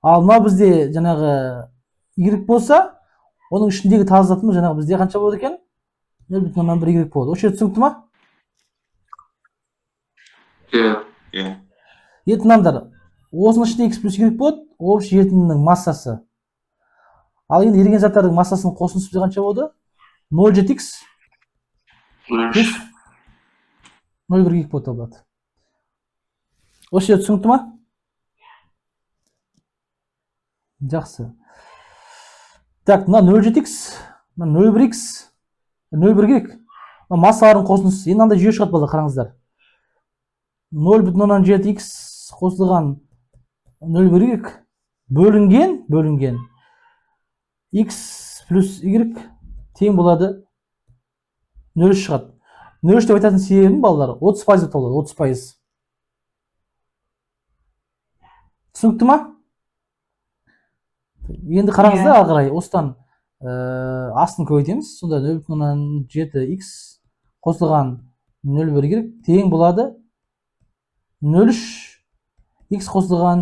[SPEAKER 1] Ал мынау бізде жаңағы y болса, оның ішіндегі таза затымыз жаңағы бізде қанша болады екен? 0,1 y болады. Осы жерде түсінікті ма?
[SPEAKER 2] Иә.
[SPEAKER 1] Енді мынандар, осының ішінде x плюс y болады, общий ерітіндінің массасы. Ал енді еріген заттардың массасының қосындысы бізде қанша болды? 0,7x плюс 0,1 y болып табылады. Осы жерде түсінікті ма? Жақсы. Так, мына 0,7x, мына 0,1x, 0,1 керек. Массалардың қосындысы. Енді мынандай жүйе шығады балалар, қараңыздар. 0,7x қосылған 0,1 бөлінген x плюс y тең болады 0,3 шығады. 0,3 деп айтатын себебім балалар 30% деп табылады, 30%. Түсінікті ма? Енді қараңыздар, ары қарай осыдан астын көбейтеміз. Сонда 0,7x қосылған 0,1 тең болады 0,3 x қосылған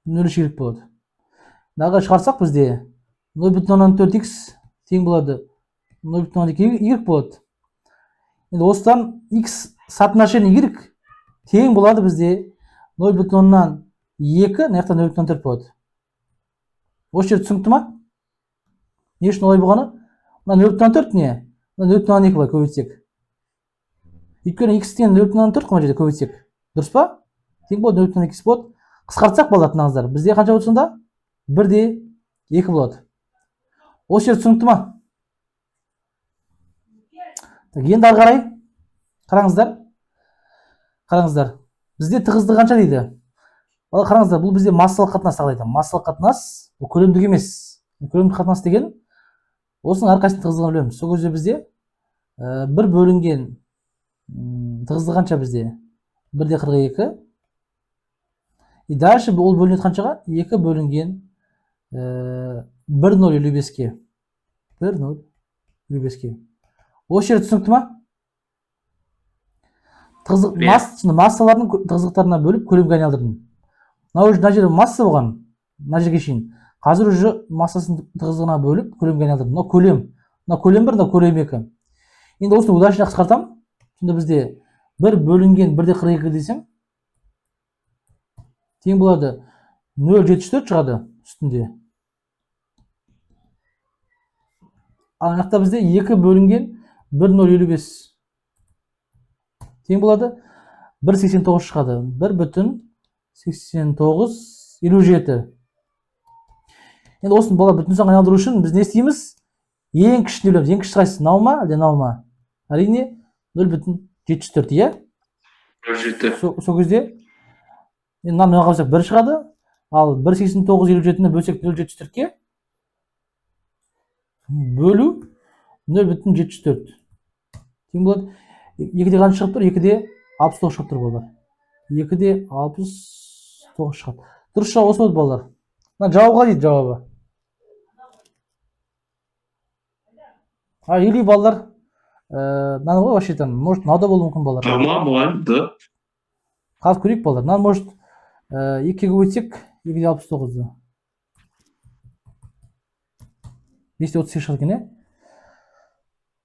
[SPEAKER 1] 0,3 болады. Дағы шығарсақ бізде 0,4x тең болады 0,2 y болады. Енді осыдан x соотношение y тең болады бізде 0,2, мына жақтан 0,4 болады. Осы жерде түсінікті ма? Не үшін олай болғаны? Мына 0,4 не? Мына 0,2 былай көбейтсек. Өйткені x-тен 0,4 қой жерде көбейтсек. Дұрыс па? Тең болады 0,2 болады. Қысқартсақ болады мынаңыздар. Бізде қанша болады сонда? 1/2 болады. Осы жерде түсінікті ма? Енді ары қарай қараңыздар. Бізде тығыздығы қанша дейді? Қараңыздар, бұл бізде массалық қатынас тағылайды. Массалық қатынас бұл көлемдік емес. Көлемдік қатынас деген осының әрқайсының тығыздығын білеміз. Сол кезде бізде бір бөлінген тығыздығы қанша бізде? 1/42. И дальше ол бөлінеді қаншаға? 2 бөлінген 1,055-ке. 1,055-ке. Осы жерде түсінікті ма? Массалардың тығыздықтарына бөліп көлемге айналдырдым. Мына жерде масса болған, мына жерге шейін. Қазір уже массасын тығыздығына бөліп көлемге айналдырдым. Мына көлем 1, мына көлем 2. Енді осыны удачно қысқартамын. Сонда бізде 1 бөлінген 1/42 десем, тең болады 0,74 шығады үстінде. Ал жақта бізде 2 бөлінген 1,055 тең болады 1,89 шығады. 1,8957. Енді осыны бала бүтін санға айналдыру үшін біз не істейміз? Ең кішісін білеміз. Ең кішісі қайсысы? Мынау ма, әлде мынау ма? Әрине 0,74, иә?
[SPEAKER 2] 0,7.
[SPEAKER 1] Сол кезде мынаны қойсақ 1 шығады. Ал 1,8957-ні бөлсек 0,74-ке бөлу 0,74 тең болады. 2-де қанша шығып тұр? 2-де 69 шығып тұр балалар. 2-де 69 шығады. Дұрыс жауап осы болды балалар. Мына жауабға дейді жауабы. Или балалар мынаны ғой вообще-тан, может мынау да болуы мүмкін балалар.
[SPEAKER 2] Tamam var da.
[SPEAKER 1] Қазір көрейік балалар. Мынаны может 2-ге көбейтсек 2-де 69-ды. 5-те 38 шығады екен, е?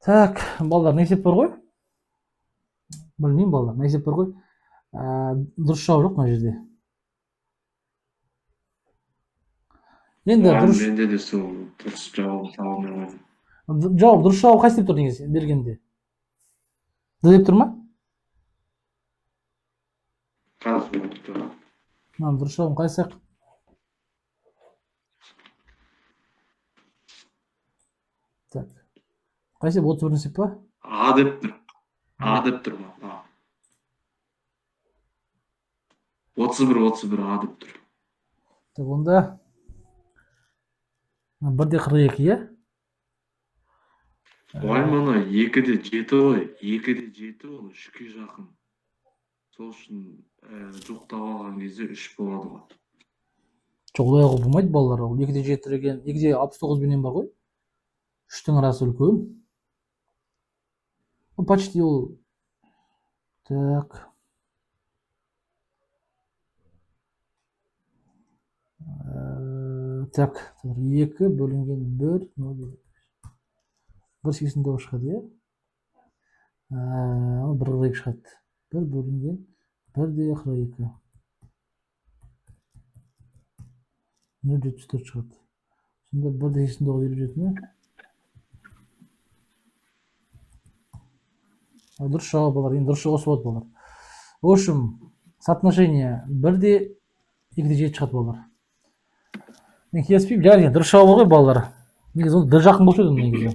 [SPEAKER 1] Так, балалар, не есеп бар ғой? Білмеймін балалар, не есеп бар ғой? Дұрыс жауап жоқ мына жерде. Енді дұрыс.
[SPEAKER 2] Менде де сол дұрыс жауабы таба алмай қойдым.
[SPEAKER 1] Жауап, дұрыс жауап қайсы деп тұр негізі бергенде? Д деп тұр ма? Дұрыс жауабын қайсақ? Так. Қайсы? 31 сеп па?
[SPEAKER 2] А деп тұр. А деп тұр ма? 31 А деп тұр.
[SPEAKER 1] Так, онда 1-де 42, иә?
[SPEAKER 2] Ой, мана 2-де 7 ғой. 2-де 7 ол 3-ке жақын. Сол үшін жоқтап алған кезде 3 болады ғой.
[SPEAKER 1] Жоқ, олай қылып болмайды балалар. Ол 2-де 7 деген 2-де 69 менен бар ғой. 3-тің арасы үлкен. Почти ол. Так. Так, 2 бөлінген 1, 0. 1,89 шығады, иә? 1,42 шығады. 1 бөлінген 1-де 42. 0,74 шығады. Сонда 1-де 89 57 ме? Дұрыс жауап болар. Енді дұрыс қосып болады болар. В общем, соотношение 1-де 2-де 7 шығады болар. Мен келіспеймін. Жарайды, дұрыс жауап ғой балалар. Негізі оны бір жақын болшы еді негізі.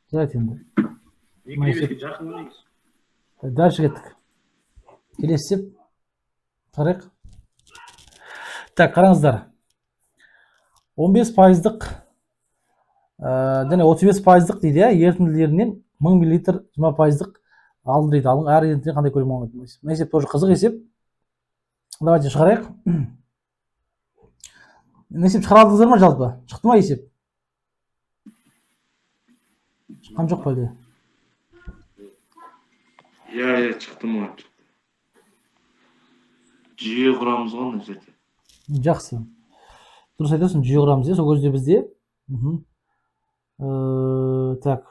[SPEAKER 1] Жарайды енді.
[SPEAKER 2] 2-де жақын ғой негізі.
[SPEAKER 1] Дальше кеттік. Келесі сеп. Қарайық. Так, қараңыздар. 15%-дық және 35%-дық дейді, ерітінділерінен 1000 мл 20%-дық алды дейді. Алың әр ерітіндіден қандай көлем алынады. Мына есеп тоже қызық есеп. Давайте шығарайық. Есеп шығара алдыңыздар ма жалпы? Шықты ма есеп? Шыққан жоқ па әлде?
[SPEAKER 2] Иә, шықты ма? Жүйе құрамыз ғой мына жерде.
[SPEAKER 1] Жақсы. Дұрыс айтасың, жүйе құрамыз, иә, сол кезде бізде. Так.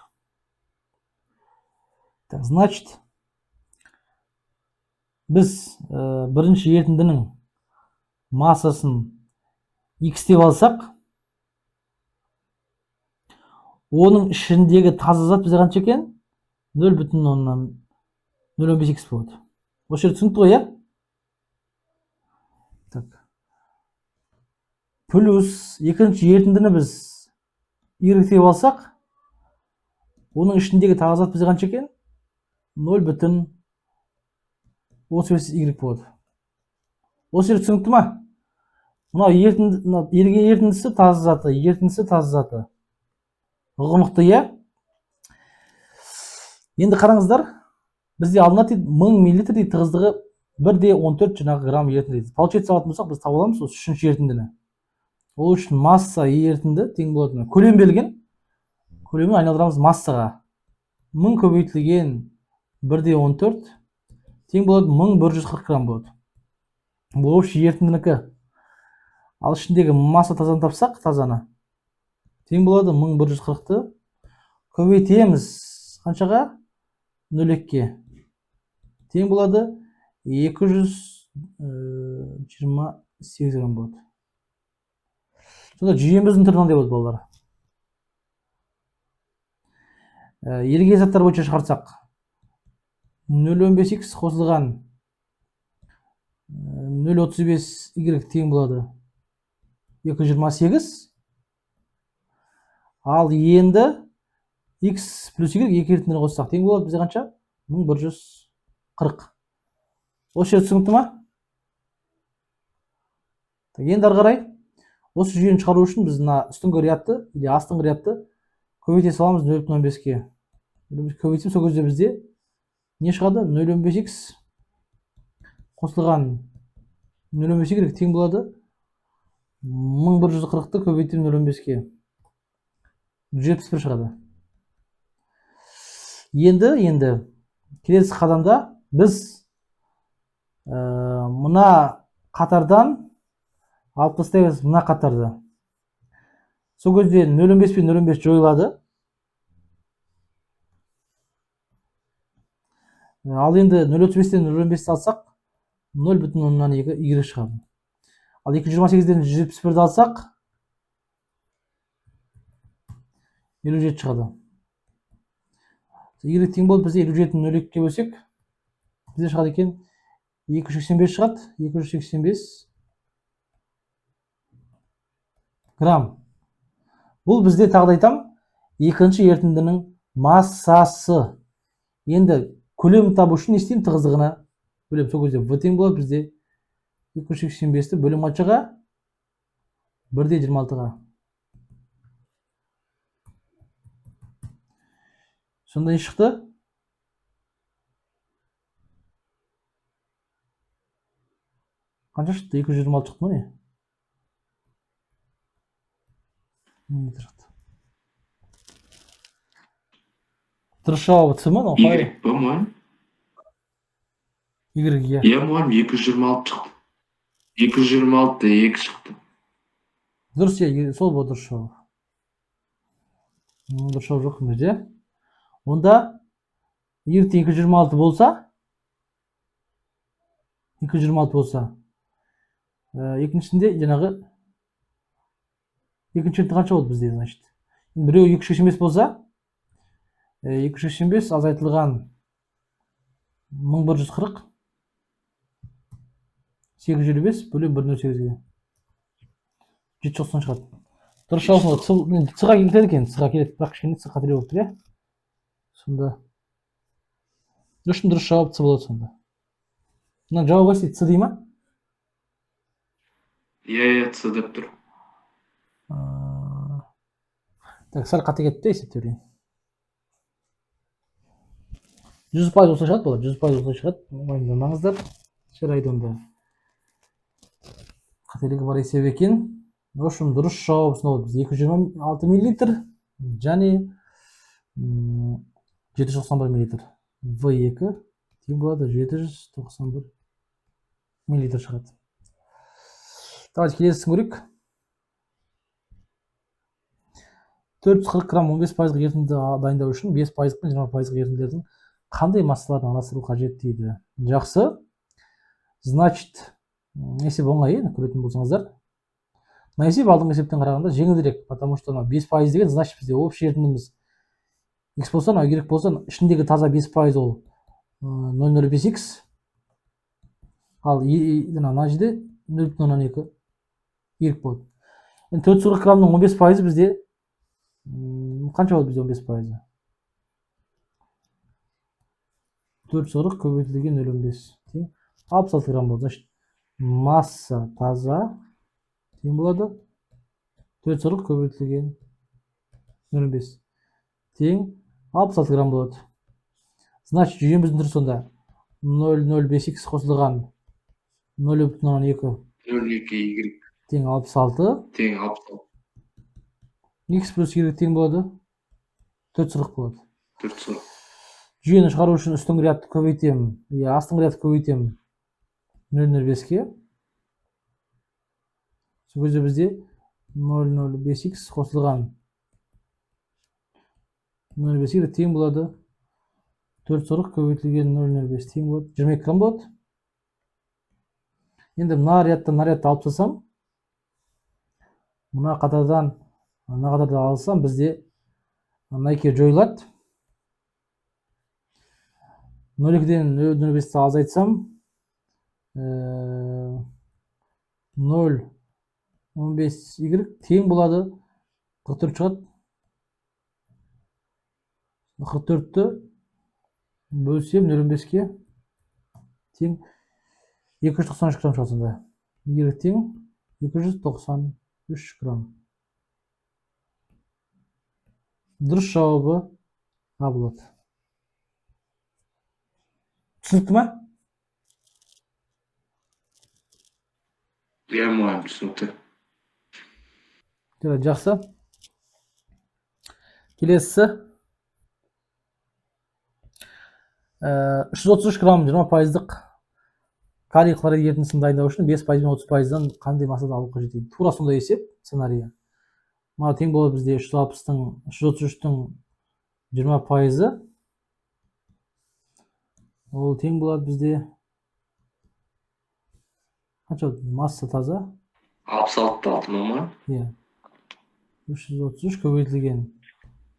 [SPEAKER 1] Так, значит, біз бірінші ерітіндінің массасын X деп алсақ, оның ішіндегі таза зат бізде қанша екен? 0,05X болады. Осы жерде түсінікті ғой, иә? Так. Плюс екінші ерітіндіні біз Y деп алсақ, оның ішіндегі таза зат бізде қанша екен? 0,35Y болады. Осы жерде түсінікті ма? Мынау ерітіндісі таза заты, ерітіндісі таза заты. Ұғынықты, иә? Енді қараңыздар, бізде алынады 1000 мл дейді, тығыздығы 1-де 14 жаңағы грамм ерітінді дейді. Получается алатын болсақ, біз таба аламыз осы үшінші ерітіндіні. Ол үшін масса ерітінді тең болады. Көлем берілген. Көлемін айналдырамыз массаға. 1000 көбейтілген 1-де 14 тең болады 1140 грамм болады. Бұл общий ерітіндінікі. Ал ішіндегі масса тазаны тапсақ, тазаны тең болады 1140-ты көбейтеміз қаншаға? 0,2-ке. Тең болады 228 грамм болады. Сонда жүйеміздің түрі қандай болады балалар? Ерге заттар бойынша шығарсақ, 0,15X қосылған 0,35Y тең болады 228. Ал енді X плюс Y екі ерітіндіні қоссақ тең болады бізде қанша? 1140. Осы жер түсінікті ма? Енді ары қарай осы жүйені шығару үшін біз үстіңгі рядты или астыңғы рядты көбейте саламыз 0,15-ке. Көбейтсем сол кезде бізде не шығады? 0,15X қосылған 0,15Y тең болады 1140-ты көбейтем 0,15-ке. 171 шығады. Енді келесі қадамда біз мына қатардан алып тастаймыз мына қатарды. Сол кезде 0,15 пен 0,15 жойылады. Ал енді 0,35-тен 0,15-ті алсақ 0,2 Y шығады. Ал 228-ден 171-ді алсақ 57 шығады. y тең болып бізде 57-ні 0,2-ге бөлсек бізде шығады екен 285 шығады. 285 грамм. Бұл бізде тағы да айтамын, екінші ерітіндінің массасы. Енді көлемін табу үшін не істеймін? Тығыздығына бөлемін. Сол кезде В тең болады бізде 285-ті бөлім қаншаға? 1/26-ға. Сонда не шықты? Қанша шықты? 226 шықты ма не? Миллилитр шықты. Дұрыс жауабы С ма?
[SPEAKER 2] Y па мұғалім?
[SPEAKER 1] Y, иә.
[SPEAKER 2] Иә мұғалім, 226 шықты. 226-та 2 шықты.
[SPEAKER 1] Дұрыс, иә, сол бұл дұрыс жауабы. Дұрыс жауап жоқ мына жерде. Онда Y тең 226 болса, 226 болса, екіншісінде жаңағы екінші ерітінді қанша болды бізде, значит? Біреу 285 болса, 285 азайтылған 1140 855 бөлім 1,08-ге 790 шығады. Дұрыс жауап С-ға келеді екен, С-ға келеді, бірақ кішкене С қателеу болып тұр, иә? Сонда үшін дұрыс жауап С болады сонда. Мына жауап қайсы? С дей ма?
[SPEAKER 2] Иә, С деп тұр.
[SPEAKER 1] Так, сәл қате кетті, есептеп берейін. 100% осылай шығады, болады. 100% осылай шығады. Мойындамаңыздар. Жарайды онда. Қателігі бар есеп екен. В общем, дұрыс жауап осындай болды. 226 миллилитр және 791 миллилитр. В2 тең болады 791 миллилитр шығады. Давайте келесісін көрейік. 440 грамм 15% ерітінді дайындау үшін 5% пен 20% ерітінділердің қандай массаларын араластыру қажет дейді. Жақсы. Значит, есеп оңай, көретін болсаңыздар. Мына есеп алдыңғы есептен қарағанда жеңілдірек, потому что 5% деген, значит, бізде общий ерітіндіміз X болса, Y болса, ішіндегі таза 5% ол 0,05X. Ал мына жерде 0,02 Y болады. Енді 440 граммның 15% бізде қанша болады бізде 15%? 440 көбейтілген 0,15 тең 66 грамм болады. Значит, масса таза тең болады 440 көбейтілген 0,15 тең 66 грамм болады. Значит, жүйеміздің түрі сонда 0,05X қосылған 0,2
[SPEAKER 2] 0,2Y
[SPEAKER 1] тең 66
[SPEAKER 2] тең 66.
[SPEAKER 1] X плюс Y тең болады 440 болады.
[SPEAKER 2] 440.
[SPEAKER 1] Жүйені шығару үшін үстіңгі рядты көбейтемін, астыңғы рядты көбейтемін 0,05-ге. Сол кезде бізде 0,05X қосылған 0,05 тең болады 440 көбейтілген 0,05 тең болады 22 грамм болады. Енді мына рядтан алып тастасам, мына қатардан мына қатарды алсам, бізде мына екеуі жойылады. 0,2-ден 0,05-ті азайтсам 0,15Y тең болады 44 шығады. 44-ті бөлсем 0,5-ке тең 293 грамм шығады сонда. Y тең 293 грамм. Дұрыс жауабы А болады. Түсінікті ма?
[SPEAKER 2] Иә, мұғалім, түсінікті.
[SPEAKER 1] Жақсы. Келесі 333 грамм 20%-дық калий хлорид ерітіндісін дайындау үшін 5% пен 30%-дан қандай массаны алу қажет дейді. Тура сондай есеп сценарийі. Мына тең болады бізде 333-тің 20%. Ол тең болады бізде қанша масса таза?
[SPEAKER 2] 66-та алды ма?
[SPEAKER 1] Иә. 333 көбейтілген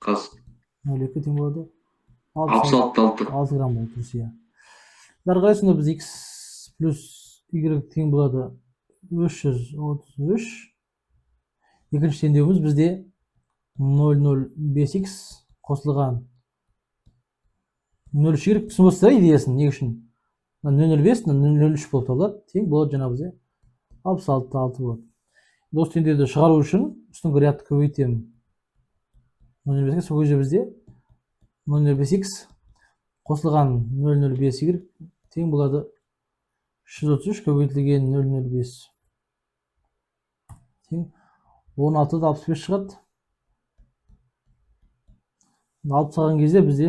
[SPEAKER 2] 0,2
[SPEAKER 1] тең болады
[SPEAKER 2] алпыс алты
[SPEAKER 1] 6 грамм болды дұрыс иә. Ары қарай сонда біз x плюс y тең болады 333. Екінші теңдеуіміз бізде 0,05x қосылған 0,3 y түсініп отырсыздар идеясын не үшін? 0,05 0,03 болып табылады. Тең болады жаңа бізде 66 болады. Осы теңдеуді шығару үшін үстіңгі рядты көбейтемін. 0,05-ге сол кезде бізде 0,05x қосылған 0,05 y тең болады 333 көбейтілген 0,05 тең 16-65 шығады. Алып салған кезде бізде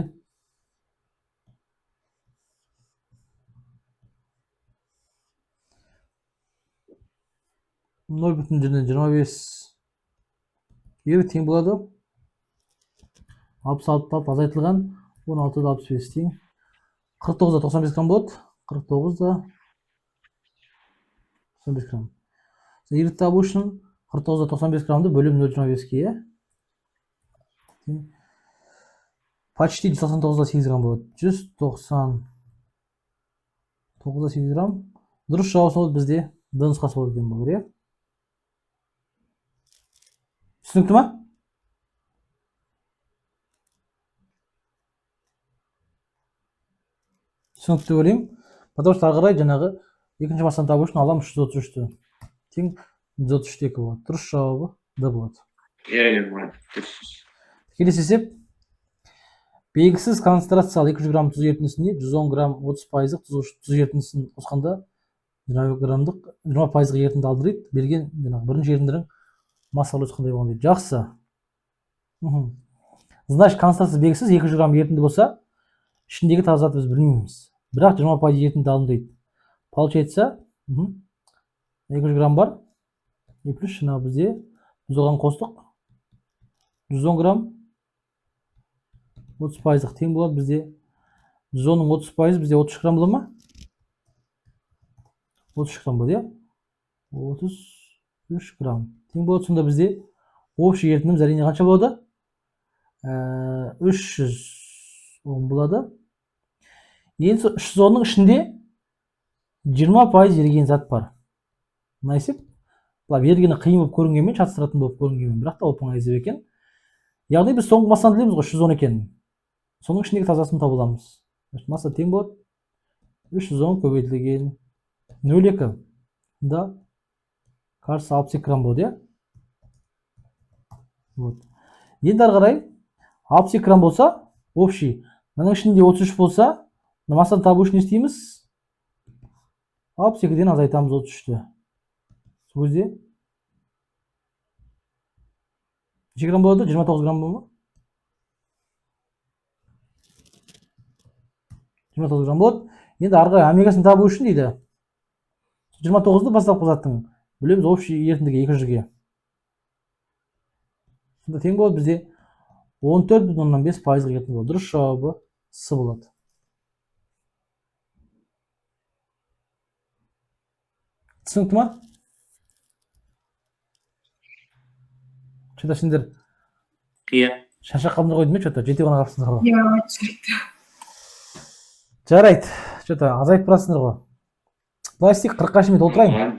[SPEAKER 1] 0,25 y тең болады 66 азайтылған 16-65 тең 49-95 грамм болады. 49-95 грамм. Y табу үшін 49-95 граммды бөлім 0,25-ге почти 199,8 грамм болады. 199,8 грамм. Дұрыс жауап болады бізде Д нұсқасы болады екен бұл, иә? Түсінікті ма? Түсінікті ойлаймын. Потому что ары қарай жаңағы екінші массаны табу үшін аламыз 333-ті. Тең 133 болады. Дұрыс жауабы Д болады. Келесі есеп. Белгісіз концентрациялы 200 грамм тұз ерітіндісіне 110 грамм 30% тұз ерітіндісін қосқанда 20 граммдық 20% ерітінді алдырайды. Берген бірінші ерітіндінің массалы қандай болған дейді. Жақсы. Значит, концентрация белгісіз 200 грамм ерітінді болса, ішіндегі таза зат біз білмейміз. Бірақ 20% ерітінді алынды дейді. Получается, 200 грамм бар. И плюс жаңа бізде біз оған қостық 110 грамм 30% тең болады бізде 110-ның 30% бізде 33 грамм болады ма? 33 грамм болады, иә? 33 грамм тең болады. Сонда бізде общий ерітіндіміз әрине қанша болады? 310 болады. Енді 310-ның ішінде 20% еріген зат бар. Мына есеп былай ергені қиын болып көрінгенмен, шатыстыратын болып көрінгенмен, бірақ та оп-оңай есеп екен. Яғни біз соңғы массаны білеміз ғой, 310 екенін. Соның ішіндегі тазасын тауып аламыз. Масса тең болады 310 көбейтілген 0,2 да кажется 62 грамм болады, иә? Вот. Енді ары қарай 62 грамм болса, общий, мынаның ішінде 33 болса, массаны табу үшін не істейміз? 62-ден азайтамыз 33-ті. Сол кезде неше грамм болады? 29 грамм болады ма? 29 грамм болады. Енді ары қарай омегасын табу үшін дейді 29-ды бастапқы заттың білеміз общий ерітіндігі 200-ге. Сонда тең болады бізде 14,5% ерітінді болады. Дұрыс жауабы С болады. Түсінікті ма? Что-то сендер шашақ қалмай қойды ма? Что-то жете ғана қалыпсыңдар ғой.
[SPEAKER 3] Иә, түсінікті.
[SPEAKER 1] Жарайды. Что-то азайып барасыңдар ғой. Былай істейік, 40-қа шейін отырайын.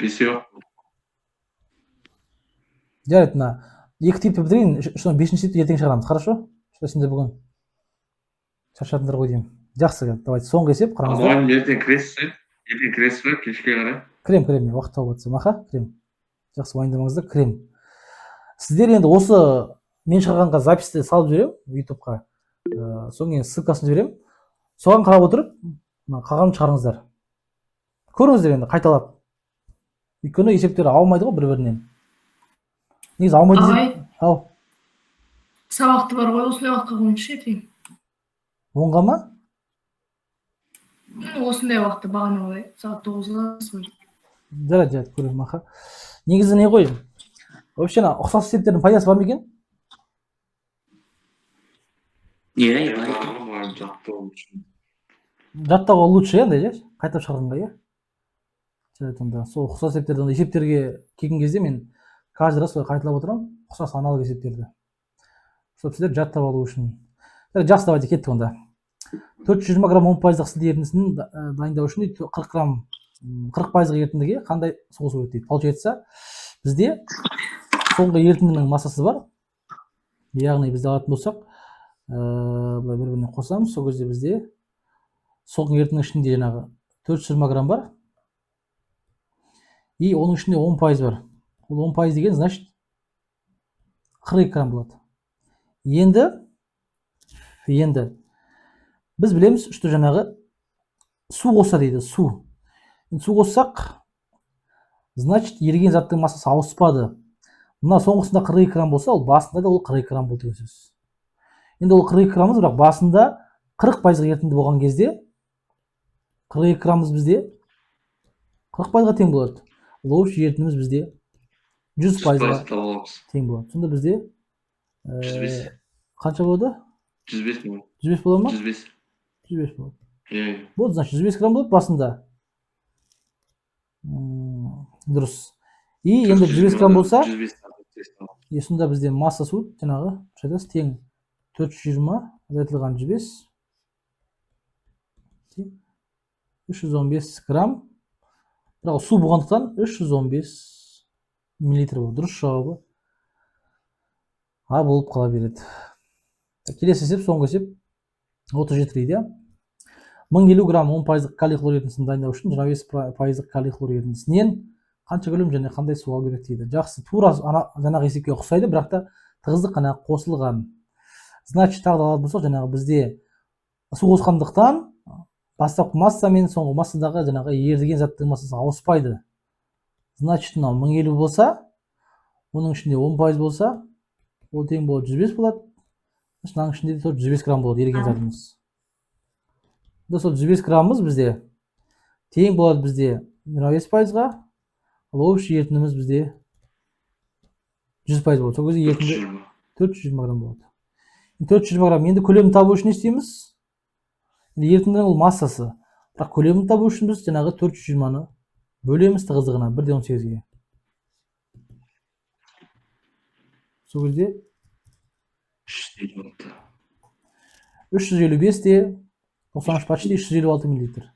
[SPEAKER 1] Жарайды, мына екі типті бітірейін, бесінші типті ертең шығарамыз, хорошо? Что сендер бүгін шаршадыңдар ғой деймін. Жақсы, давайте соңғы есеп қараңыздар.
[SPEAKER 2] Ертең кіресіз бе, кешке қарай?
[SPEAKER 1] Крем, уақыт тауып жатсам, аха, крем. Жақсы, уайымдамаңыздар, крем. Сіздер енді осы мен шығарғанға записьті салып жіберемін ютубқа. Соң кейін ссылкасын жіберемін. Соған қарап отырып, қалғанын шығарыңыздар. Көріңіздер енді қайталап. Өйткені есептері аумайды ғой бір-бірінен. Негізі аумайды
[SPEAKER 3] Ағай,
[SPEAKER 1] ау.
[SPEAKER 3] сабақты бар ғой, осындай уақытқа қойыңызшы ертең.
[SPEAKER 1] 10-ға ма?
[SPEAKER 3] Осындай уақытта бағана олай, сағат 9-ға.
[SPEAKER 1] Жарайды, көремін, аха. Негізі не ғой? Вообще, ұқсас есептердің пайдасы бар ма екен?
[SPEAKER 2] Иә,
[SPEAKER 1] Жаттауға лучше, енді, қайтап шығарғанға, иә? Жарайды, онда сол ұқсас есептерді есептерге келген кезде мен каждый раз солай қайталап отырамын, ұқсас аналог есептерді. Чтобы сіздер жаттап алу үшін. Жақсы, давайте кеттік онда. 420 грамм 10% сілді ерітіндісін дайындау үшін 40 грамм 40% ерітіндіге қандай су қосу керек дейді. Получается, бізде соңғы ерітіндінің массасы бар. Яғни бізде алатын болсақ, былай бір-біріне қосамыз. Сол кезде бізде соңғы ерітіндінің ішінде жаңағы 420 грамм бар. И оның ішінде 10% бар. Ол 10% деген, значит, 42 грамм болады. Енді біз білеміз, что жаңағы су қоса дейді, су. Су қоссақ, значит, еріген заттың массасы ауыспады. Мына соңғысында 42 грамм болса, ол басында да ол 42 грамм болды деген сөз. Енді ол 42 граммыз, бірақ басында 40% ерітінді болған кезде 42 граммыз бізде 40%-ға тең болады. Ол общий ерітіндіміз бізде 100%-ға тең болады. Сонда бізде
[SPEAKER 2] 105.
[SPEAKER 1] қанша болады?
[SPEAKER 2] 105 болады.
[SPEAKER 1] 105 болады ма?
[SPEAKER 2] 105.
[SPEAKER 1] 105 болады.
[SPEAKER 2] Иә.
[SPEAKER 1] Болды, значит, 105 грамм болады басында. Дұрыс. И енді 105 грамм болса, сонда бізде масса су жаңағы тең 420 азайтылған 105 315 грамм. Бірақ су болғандықтан 315 миллилитр болады. Дұрыс жауабы А болып қала береді. Келесі есеп, соңғы есеп 37 дейді. 1000 килограмм 10% калий хлор ерітіндісін дайындау үшін 25% калий хлор ерітіндісінен қанша көлем және қандай су алу керек дейді. Жақсы, тура жаңағы есепке ұқсайды, бірақ та тығыздық қана қосылған. Значит, тағы да алатын болсақ, жаңағы бізде су қосқандықтан бастапқы масса мен соңғы массадағы жаңағы еріген заттың массасы ауыспайды. Значит, мынау 1050 болса, оның ішінде 10% болса, ол тең болады 105 болады. Мынаның ішінде де 105 грамм болады еріген затымыз. Сол 105 граммымыз бізде тең болады бізде 25%-ға, ал общий ерітіндіміз бізде 100% болады. Сол кезде ерітінді 420 грамм болады. 420 грамм. Енді көлемін табу үшін не істейміз? Ерітіндінің ол массасы. Бірақ көлемін табу үшін біз жаңағы 420-ны бөлеміз тығыздығына 1/18-ге. Сол кезде 355-те 93 почти 356 миллилитр.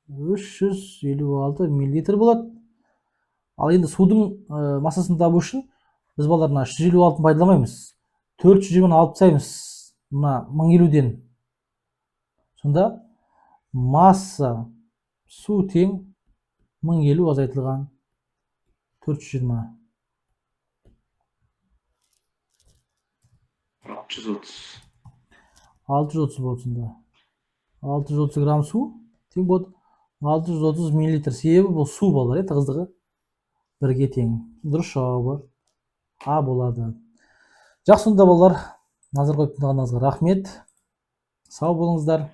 [SPEAKER 1] 356 миллилитр болады. Ал енді судың массасын табу үшін біз баларына 356-ны пайдаламаймыз. 420-ны алып тастаймыз мына 1050-ден. Сонда масса су тең 1050 азайтылған 420. 630 болады сонда. 630 грамм су тең болады 630 миллилитр. Себебі бұл су балар, тығыздығы 1-ге тең. Дұрыс жауабы А болады. Жақсы, сонда балалар, назар қойып тыңдағаныңызға рахмет. Сау болыңыздар.